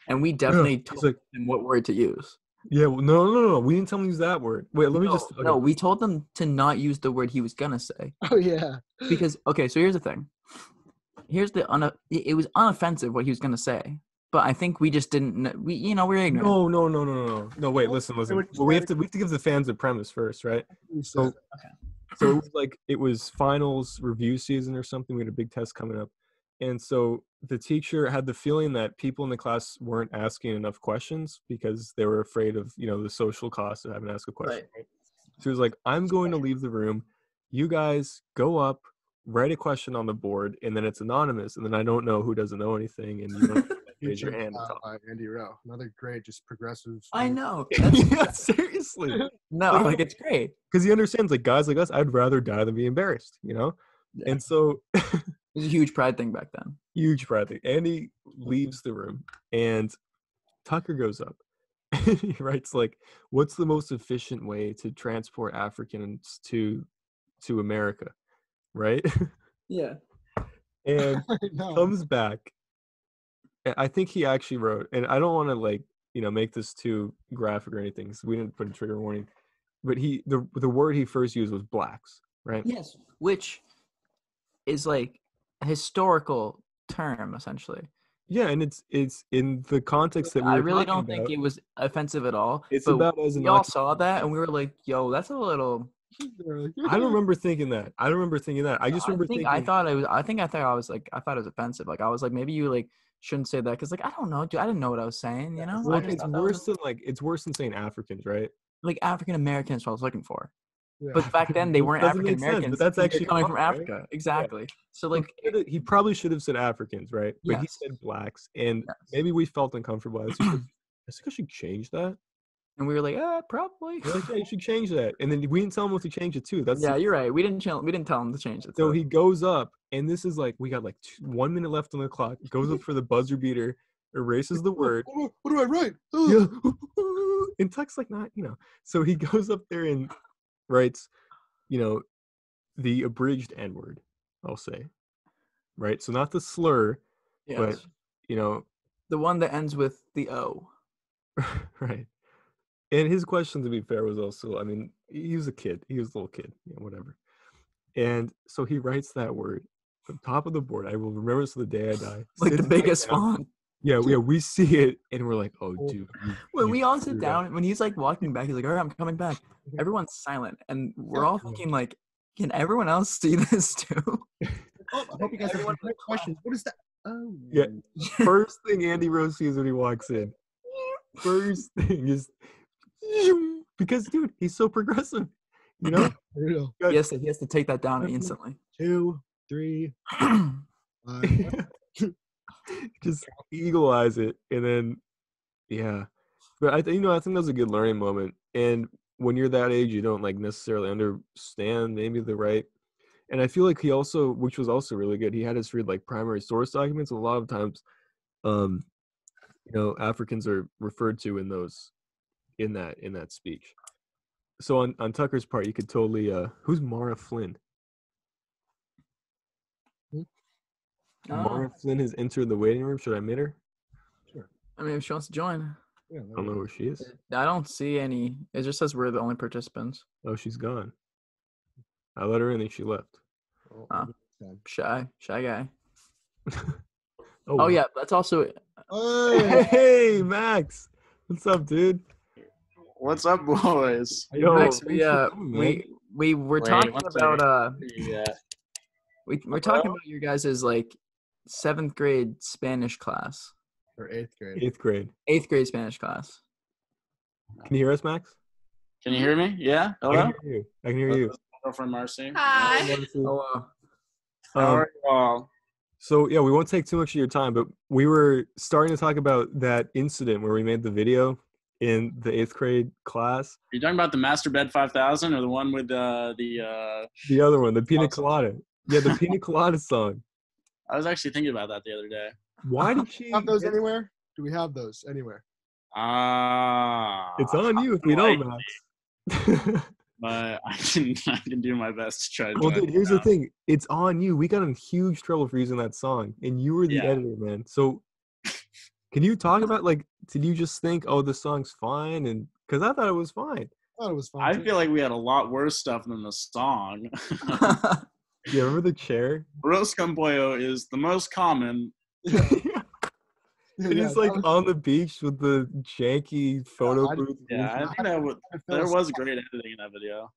and we definitely told him what word to use. Yeah, well, no. We didn't tell him to use that word. Wait, let me just. Okay. No, we told them to not use the word he was gonna say. Oh yeah. Because so here's the thing. Here's it was unoffensive what he was gonna say, but I think we just didn't. We're ignorant. No. No, wait, listen. Well, we have to give the fans the premise first, right? So it was finals review season or something. We had a big test coming up, and so the teacher had the feeling that people in the class weren't asking enough questions because they were afraid of the social cost of having to ask a question. Right. So he was like, I'm going to leave the room. You guys go up, write a question on the board, and then it's anonymous, and then I don't know who doesn't know anything, and you don't raise your Featured, hand and talk. by Andy Rowe. Another great, just progressive. I know. Yeah, seriously. No, like it's great. Because he understands, like, guys like us, I'd rather die than be embarrassed, you know? Yeah. And so, It was a huge pride thing back then. huge pride thing. Andy leaves the room, and Tucker goes up. He writes, like, what's the most efficient way to transport Africans to America, right? Yeah. And No. comes back. I think he actually wrote, and I don't want to, like, make this too graphic or anything, so we didn't put a trigger warning. But the word he first used was blacks, right? Yes, which is like a historical term essentially. Yeah, and it's in the context that we I were really talking don't think about. it was offensive at all. It's but about as an we all saw that and we were like, "Yo, that's a little." I don't remember thinking that. I just remember thinking. I thought it was. I thought it was offensive. Like I was like, maybe you like shouldn't say that because like I don't know, dude. I didn't know what I was saying. You know, Well, I just it's thought that was worse than saying Africans, right? like African Americans. What I was looking for. Yeah. But back then they weren't Doesn't African make sense, but Americans. that's They're actually coming wrong, from right? Africa. Exactly. So like, He probably should have said Africans, right? But he Yes. said blacks, and Yes. maybe we felt uncomfortable. I think I should change that. and we were like, probably. We're like, yeah, you should change that. And then we didn't tell him what to change it to. That's Yeah, you're right. We didn't tell him to change it. So he goes up, and this is like, we got like 1 minute left on the clock. Goes up for the buzzer beater, erases the word. What do I write? Yeah. And Tuck's like, not, So he goes up there and writes, the abridged N-word, I'll say. Right? So not the slur, yes. but, the one that ends with the O. right. And his question, to be fair, was also, I mean, he was a kid. He was a little kid, whatever. And so he writes that word on top of the board. I will remember this to the day I die. Like the Sits biggest back down. font. Yeah, we see it, and we're like, oh, dude. When you we all sit screwed down, up. when he's like walking back, he's like, all right, I'm coming back. Everyone's silent. And we're all thinking like, can everyone else see this too? I hope you guys have great questions. What is that? Oh. Yeah. First thing Andy Rose sees when he walks in. First thing is, because, dude, he's so progressive. He has to take that down instantly. 2, 3. Just eagle eyes it, and then but I think that's a good learning moment. And when you're that age, you don't like necessarily understand maybe the right. And I feel like he also, which was also really good, he had us read like primary source documents. A lot of times Africans are referred to in that speech. So on Tucker's part, you could totally who's Mara Flynn? Mara Flynn has entered the waiting room. Should I meet her? Sure. I mean, if she wants to join. Yeah, I don't know where she is. I don't see any. It just says we're the only participants. Oh, she's gone. I let her in and she left. Shy guy. Oh, Oh yeah, that's also. Hey, Max. What's up, dude? What's up, boys? Yo, Max, thanks for coming, man. we were Wait, talking one about Yeah. we're talking about your guys' like 7th grade Spanish class, Or 8th grade. 8th grade. 8th grade Spanish class. Can you hear us, Max? Can you hear me? Yeah? I Hello? can hear you. I can hear you. Girlfriend Marcy. Hi. Oh, How are you all? So yeah, we won't take too much of your time, but we were starting to talk about that incident where we made the video in the 8th grade class. Are you talking about the Master Bed 5000 or the one with the The other one, the Pina Awesome. Colada. Yeah, the Pina Colada song. I was actually thinking about that the other day. Why did she? Have those anywhere? Do we have those anywhere? It's on you if we don't, Max. But I can do my best to try to Well, track dude, it here's the down. thing. It's on you. We got in huge trouble for using that song, and you were the Yeah. editor, man. So, can you talk about, like, did you just think, oh, the song's fine? And because I thought it was fine. I thought it was fun. I too. feel like we had a lot worse stuff than the song. Yeah, remember the chair? Roast con pollo is the most common. And Yeah, he's like that was- on the beach with the janky photo I- booth. Yeah, I think that would, I feel there a was slide. great editing in that video.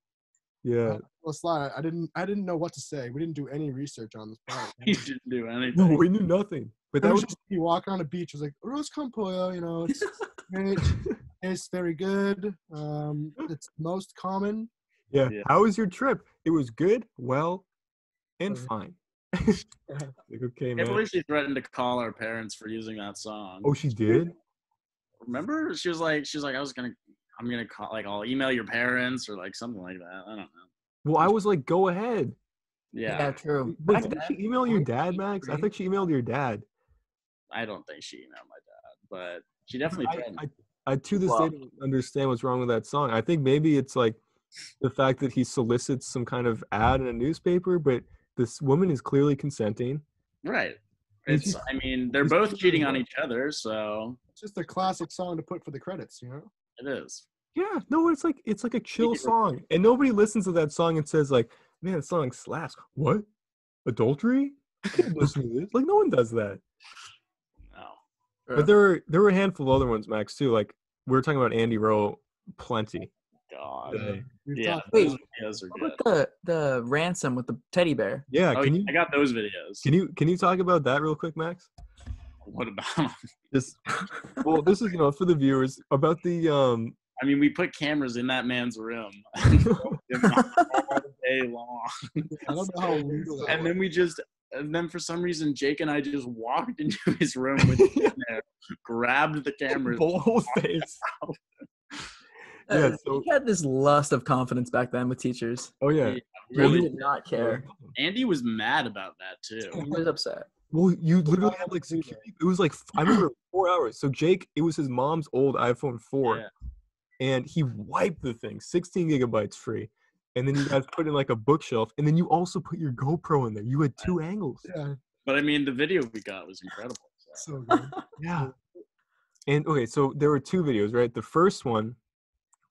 Yeah. Well, slide. I didn't know what to say. We didn't do any research on this part. He didn't do No, anything. we knew nothing. But That that was was just you walking on the beach. It was like roast con pollo, it's great. It's very good. It's most common. yeah. Yeah. How was your trip? It was good, well, and Oh, yeah. fine. Like, okay, I man. believe she threatened to call our parents for using that song. Oh, she did? Remember? She was like, I'm gonna call, like, I'll email your parents or like something like that. I don't know. Well, I was like, go ahead. Yeah, true. But Back didn't then, she email your dad, Max? I think she emailed your dad. I don't think she emailed my dad, but she definitely threatened. I to this day don't understand what's wrong with that song. I think maybe it's like the fact that he solicits some kind of ad in a newspaper, but this woman is clearly consenting. Right. I mean, they're both cheating on each other, so It's just a classic song to put for the credits, you know? it is. Yeah, no, it's like a chill song, and nobody listens to that song and says like, "Man, that song slaps." What? Adultery? I can't listen to this. Like, no one does that. No. But there were a handful of other ones, Max, too. Like we were talking about Andy Rowe, plenty. God. today. Yeah, Wait, those videos are what good. about the ransom with the teddy bear? Yeah, Oh, I got those videos. can you talk about that real quick, Max? What about them? This is for the viewers about the I mean, we put cameras in that man's room all day long. I don't know how legal that And then for some reason, Jake and I just walked into his room with him there, grabbed the cameras. whole face. Yeah, so He had this lust of confidence back then with teachers. oh yeah. He Really, did not care. Andy was mad about that too. He was upset. Well, you literally had like security. It was like I remember 4 hours. So Jake, it was his mom's old iPhone 4, Yeah. and he wiped the thing, 16 gigabytes free, and then you guys put in like a bookshelf, and then you also put your GoPro in there. You had 2 angles. Yeah, But I mean, the video we got was incredible. So. so good. Yeah. And okay, so there were 2 videos, right? The first one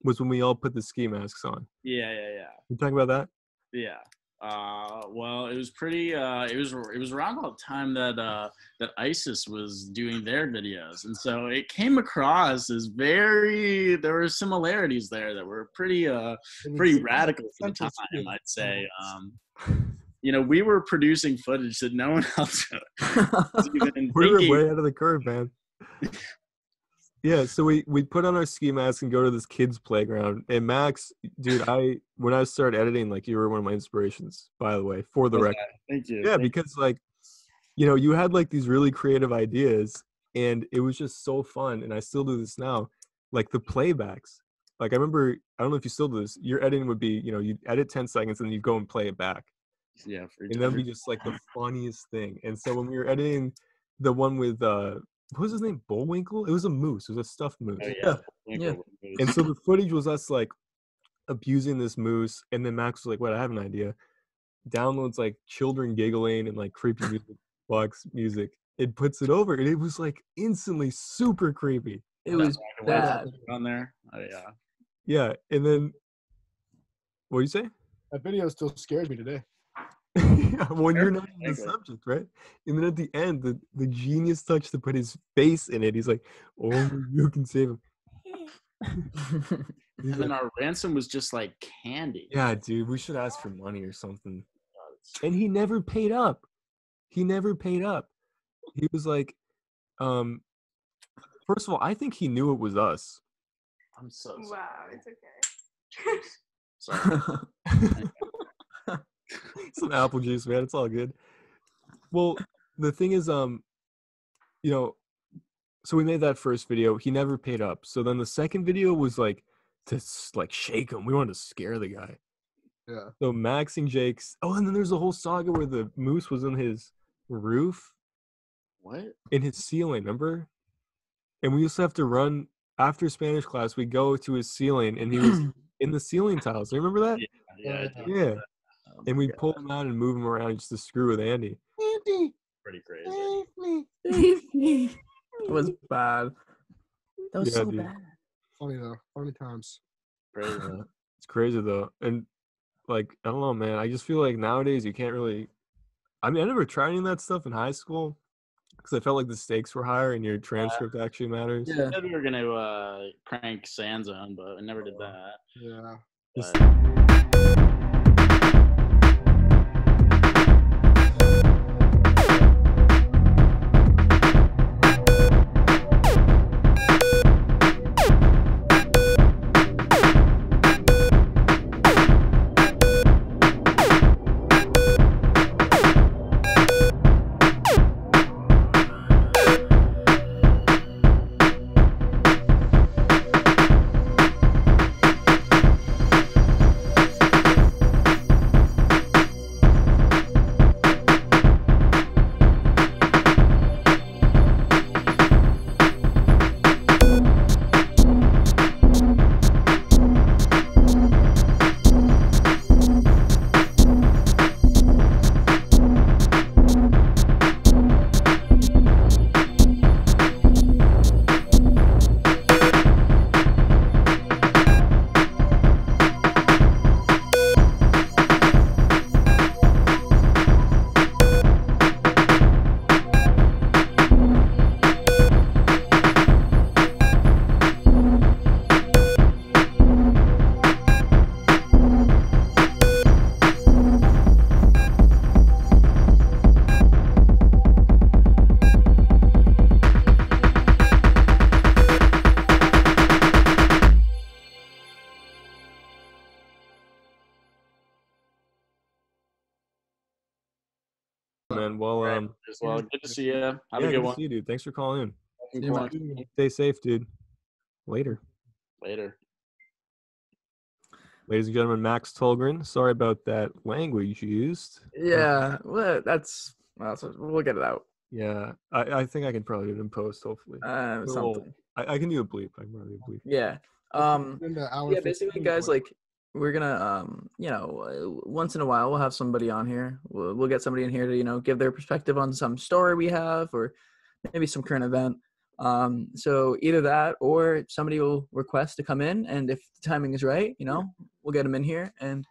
was when we all put the ski masks on. Yeah. You talking about that? Yeah. Well, it was pretty. It was around all the time that ISIS was doing their videos, and so it came across as there were similarities there that were pretty radical for the time, I'd say. We were producing footage that no one else was even We were thinking. way out of the curve, man. Yeah, so we put on our ski masks and go to this kids' playground. And Max, dude, when I started editing, like, you were one of my inspirations, by the way, for the record. Thank you. Yeah, because like, you had like these really creative ideas, and it was just so fun. And I still do this now, like the playbacks. Like I remember, I don't know if you still do this. Your editing would be, you'd edit 10 seconds and then you'd go and play it back. Yeah, And that would be just like the funniest thing. And so when we were editing the one with what was his name? Bullwinkle? It was a moose. It was a stuffed moose. Oh, Yeah. And so the footage was us like abusing this moose, and then Max was like, "Wait, I have an idea." Downloads like children giggling and like creepy music, box music. It puts it over, and it was like instantly super creepy. It was bad. on there. Oh, yeah. Yeah, and then what do you say? That video still scares me today. When you're not in the subject, right? And then at the end, the genius touch to put his face in it. He's like, "Oh, you can save him." And then our ransom was just like candy. Yeah, dude, we should ask for money or something. And he never paid up. He was like, first of all, I think he knew it was us. I'm so sorry. Wow, it's okay. Sorry. Some apple juice, man. It's all good. Well, the thing is, so we made that first video. He never paid up. So then the second video was like to like shake him. We wanted to scare the guy. Yeah. So Max and Jake's. Oh, and then there's a whole saga where the moose was in his roof, What? in his ceiling. Remember? And we used to have to run after Spanish class. We go to his ceiling, and he was in the ceiling tiles. Remember that? Yeah, I do. Yeah. Oh And my we God. pull him out and move him around just to screw with Andy. Andy, Pretty crazy. save me. It was bad. That was Yeah, so dude. bad. Funny though. Funny times. Crazy. It's crazy though. And like, I don't know, man. I just feel like nowadays you can't really. I mean, I never tried any of that stuff in high school because I felt like the stakes were higher and your transcript actually matters. Yeah. Said we were gonna crank Sandzone, but we never did that. Yeah. Just- But- man. Well, Well, good to see you. Have a good good to one. see you, dude. Thanks for calling in. See you, man. Stay safe, dude. Later. Later. Ladies and gentlemen, Max Tullgren. Sorry about that language used. Yeah, well, we'll get it out. Yeah, I think I can probably do it in post, hopefully. Something. I can do a bleep. I can probably do a bleep. Yeah. Yeah, Basically, guys, like we're gonna, once in a while we'll have somebody on here. We'll get somebody in here to, give their perspective on some story we have, or maybe some current event. So either that, or somebody will request to come in, and if the timing is right, we'll get them in here, and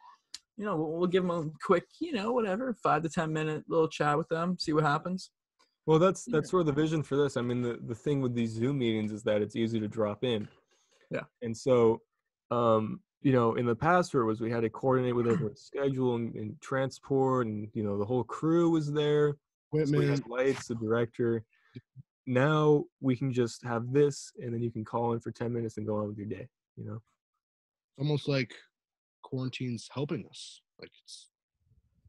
we'll give them a quick, whatever, 5 to 10 minute little chat with them, see what happens. Well, that's sort of the vision for this. I mean, the thing with these Zoom meetings is that it's easy to drop in. Yeah. And so, in the past where it was, we had to coordinate with everyone's schedule and transport, and, the whole crew was there. So we had lights, the director. Now we can just have this, and then you can call in for 10 minutes and go on with your day, Almost like quarantine's helping us. Like it's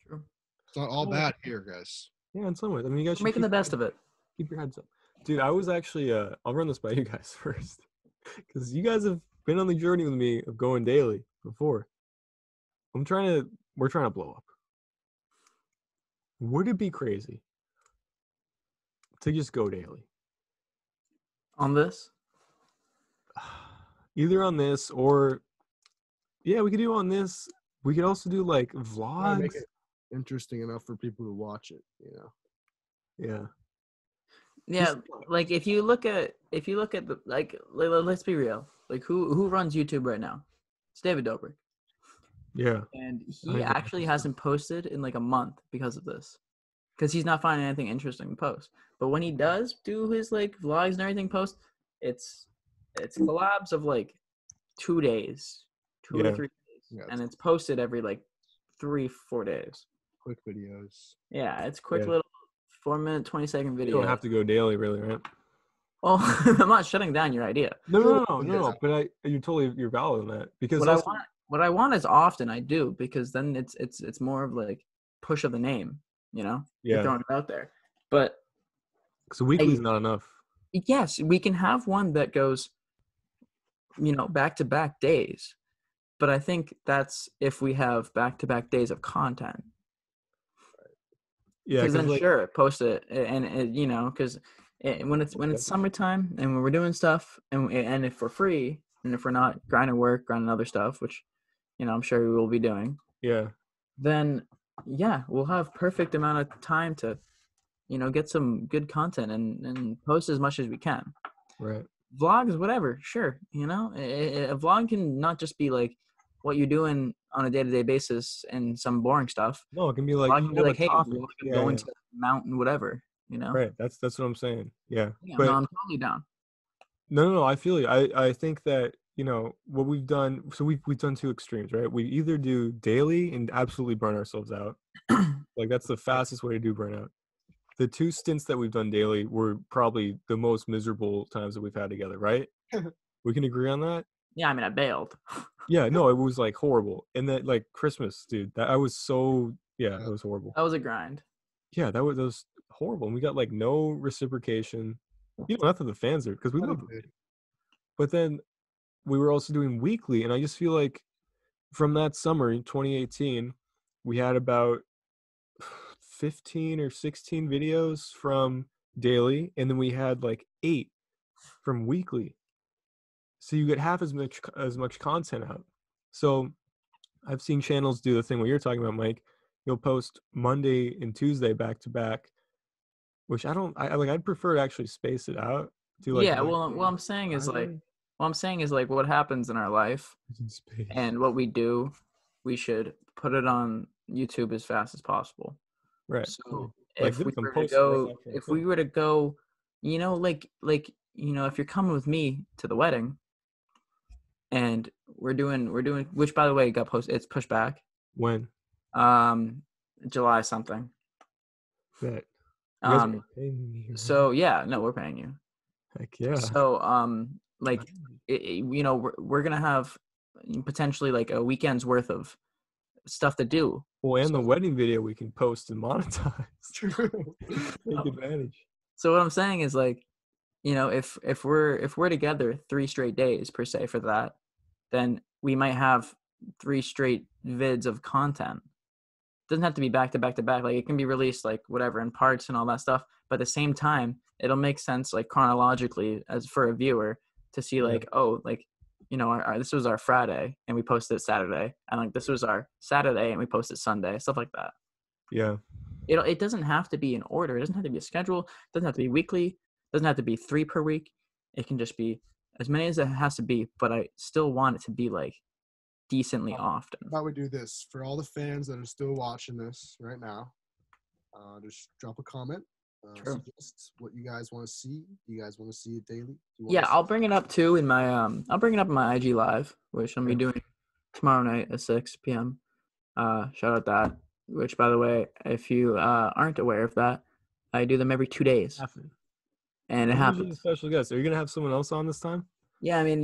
True. It's not all bad here, guys. Yeah, in some ways. I mean, you guys should We're making the best of it. Keep your heads up. Dude, I was actually, I'll run this by you guys first. Because you guys have been on the journey with me of going daily before. We're trying to blow up. Would it be crazy to just go daily? On this? Either on this or, yeah, we could do on this. We could also do like vlogs. Make it interesting enough for people to watch it, Yeah. Yeah, like if you look at the let's be real. Like who runs YouTube right now? It's David Dobrik. Yeah. And he actually hasn't posted in like a month because of this. Because he's not finding anything interesting to post. But when he does do his like vlogs and everything post, it's collabs of like 2 days, 2 or 3 days. Yeah, and it's posted every like 3-4 days. Quick videos. Yeah, it's quick little 4-minute, 20-second video. You don't have to go daily, really, right? Well, I'm not shutting down your idea. No. But you're valid on that, because what I want is often I do, because then it's more of like push of the name, Yeah. You're throwing it out there. But so weekly is not enough. Yes, we can have one that goes, back-to-back days. But I think that's if we have back-to-back days of content. Yeah, because then sure, post it, and because when it's summertime and when we're doing stuff, and if we're free, and if we're not grinding other stuff, which I'm sure we will be doing. Yeah. Then we'll have perfect amount of time to, get some good content and post as much as we can. Right. Vlogs, whatever, sure. A vlog can not just be like what you're doing on a day-to-day basis and some boring stuff. No, it can be like, hey, going to the mountain, whatever, Right. That's what I'm saying. Yeah. But no, I'm totally down. No, I feel you. I think that, what we've done, so we've done 2 extremes, right? We either do daily and absolutely burn ourselves out. Like that's the fastest way to do burnout. The 2 stints that we've done daily were probably the most miserable times that we've had together, right? We can agree on that? Yeah, I mean, I bailed. Yeah, no, it was like horrible. And then like Christmas, dude, it was horrible. That was a grind. Yeah, that was horrible. And we got like no reciprocation. Not that the fans are, because we love it. But then we were also doing weekly, and I just feel like from that summer in 2018, we had about 15 or 16 videos from daily, and then we had like 8 from weekly. So you get half as much content out. So I've seen channels do the thing what you're talking about, Mike. You'll post Monday and Tuesday back to back, which I'd prefer to actually space it out. What I'm saying is what happens in our life and what we do, we should put it on YouTube as fast as possible. Right. So if we were to go, if you're coming with me to the wedding, and we're doing, which by the way it's pushed back. When? July something. That. So we're paying you. Heck yeah. So we're gonna have potentially like a weekend's worth of stuff to do. Well, and the wedding video we can post and monetize. True. Take advantage. So what I'm saying is like, you know, if we're together 3 straight days per se for that, then we might have 3 straight vids of content. Doesn't have to be back to back to back. Like it can be released like whatever in parts and all that stuff. But at the same time, it'll make sense like chronologically as for a viewer to see like, oh, like, you know, this was our Friday and we posted it Saturday, and like this was our Saturday and we posted Sunday, stuff like that. Yeah. It doesn't have to be in order. It doesn't have to be a schedule. It doesn't have to be weekly. It doesn't have to be 3 per week. It can just be as many as it has to be. But I still want it to be like decently often. How about we do this for all the fans that are still watching this right now? Just drop a comment. Suggest what you guys want to see. Do you guys want to see it daily? Yeah, I'll bring it up too in my I'll bring it up in my IG live, which I'm gonna be doing tomorrow night at 6 p.m. Shout out that. Which, by the way, if you aren't aware of that, I do them every 2 days, and it happens. Special guest. Are you gonna have someone else on this time? Yeah, I mean,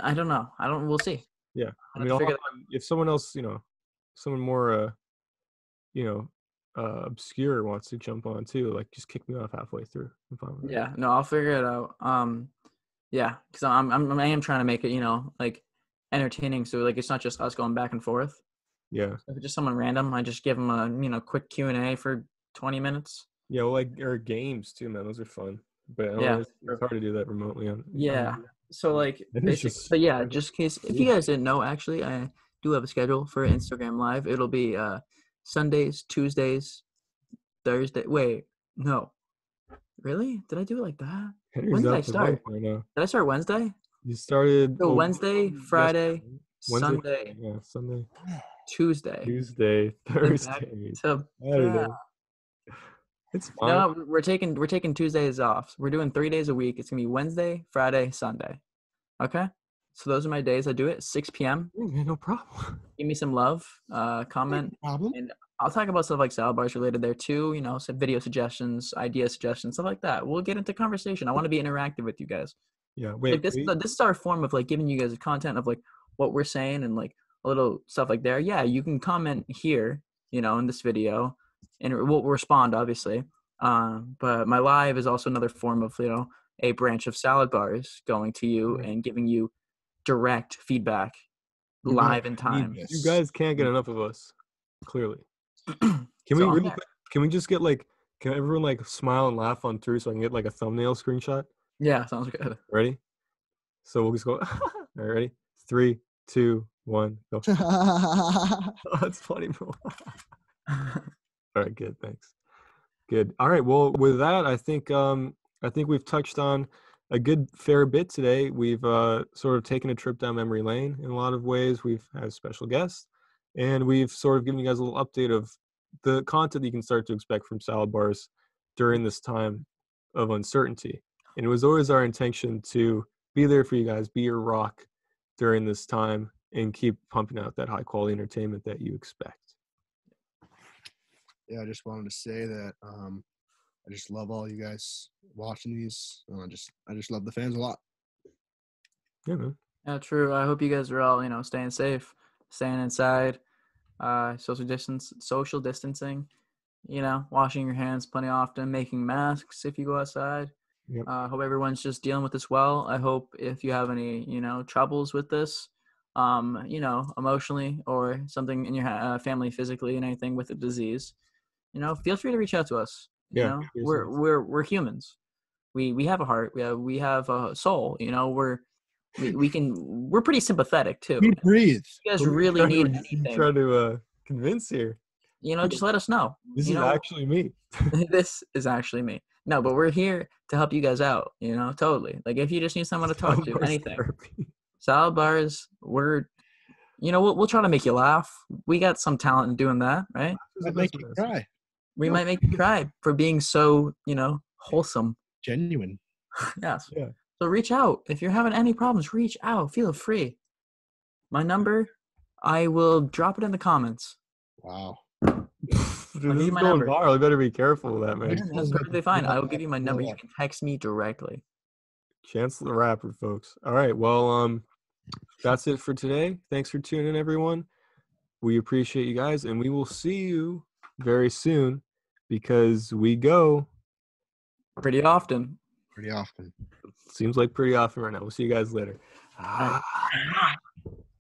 I don't know. We'll see. Yeah, I mean, if someone else, you know, someone more, you know, obscure wants to jump on too, like just kick me off halfway through. I'm fine with that. Yeah, no, I'll figure it out. Yeah, because I am trying to make it, you know, like entertaining. So like it's not just us going back and forth. Yeah. If it's just someone random, I just give them a, you know, quick Q&A for 20 minutes. Yeah, well, like or games too, man. Those are fun. But it's hard to do that remotely. So like, but yeah, just in case if you guys didn't know, actually, I do have a schedule for Instagram Live. It'll be Sundays, Tuesdays, Thursday. Wait, no, really? Did I do it like that? When did I start? Did I start Wednesday? You started Wednesday, Friday, Sunday, Tuesday, Thursday, Saturday. It's fine. No, we're taking Tuesdays off. We're doing 3 days a week. It's gonna be Wednesday, Friday, Sunday. Okay, so those are my days. I do it 6 p.m. No problem. Give me some love, comment, and I'll talk about stuff like SaladBarz related there too. You know, some video suggestions, idea suggestions, stuff like that. We'll get into conversation. I want to be interactive with you guys. Yeah, wait. Like this is our form of like giving you guys content of like what we're saying and like a little stuff like there. Yeah, you can comment here, you know, in this video. And we'll respond, obviously. But my live is also another form of, you know, a branch of SaladBarz going to you and giving you direct feedback live in time. You guys can't get enough of us, clearly. Can we just get like, can everyone like smile and laugh on through so I can get like a thumbnail screenshot? Yeah, sounds good. Ready? So we'll just go. All right, ready? 3, 2, 1, go. Oh, that's funny, bro. All right, good. Thanks. Good. All right. Well, with that, I think we've touched on a good fair bit today. We've sort of taken a trip down memory lane in a lot of ways. We've had special guests, and we've sort of given you guys a little update of the content you can start to expect from SaladBarz during this time of uncertainty. And it was always our intention to be there for you guys, be your rock during this time, and keep pumping out that high quality entertainment that you expect. Yeah, I just wanted to say that I just love all you guys watching these. I just love the fans a lot. Yeah, man. Yeah, true. I hope you guys are all, you know, staying safe, staying inside, social distancing, you know, washing your hands plenty often, making masks if you go outside. Yep. Hope everyone's just dealing with this well. I hope if you have any, you know, troubles with this, you know, emotionally or something in your family physically and anything with the disease, you know, feel free to reach out to us. You know, we're humans. We have a heart. We have a soul. You know, we're pretty sympathetic too. We breathe. If you guys really need anything, try to convince here. You know, just let us know. This is actually me. This is actually me. No, but we're here to help you guys out. You know, totally. Like if you just need someone to talk to, anything. SaladBarz, we'll try to make you laugh. We got some talent in doing that, right? Might make you cry. We might make you cry for being so, you know, wholesome. Genuine. Yes. Yeah. So reach out. If you're having any problems, reach out. Feel free. My number, I will drop it in the comments. Wow. This is going viral. You better be careful with that, man. That's perfectly fine. I will give you my number. You can text me directly. Chance the Rapper, folks. All right. Well, that's it for today. Thanks for tuning in, everyone. we appreciate you guys, and we will see you very soon because we go Pretty often. Pretty often. seems like pretty often right now. We'll see you guys later. All right.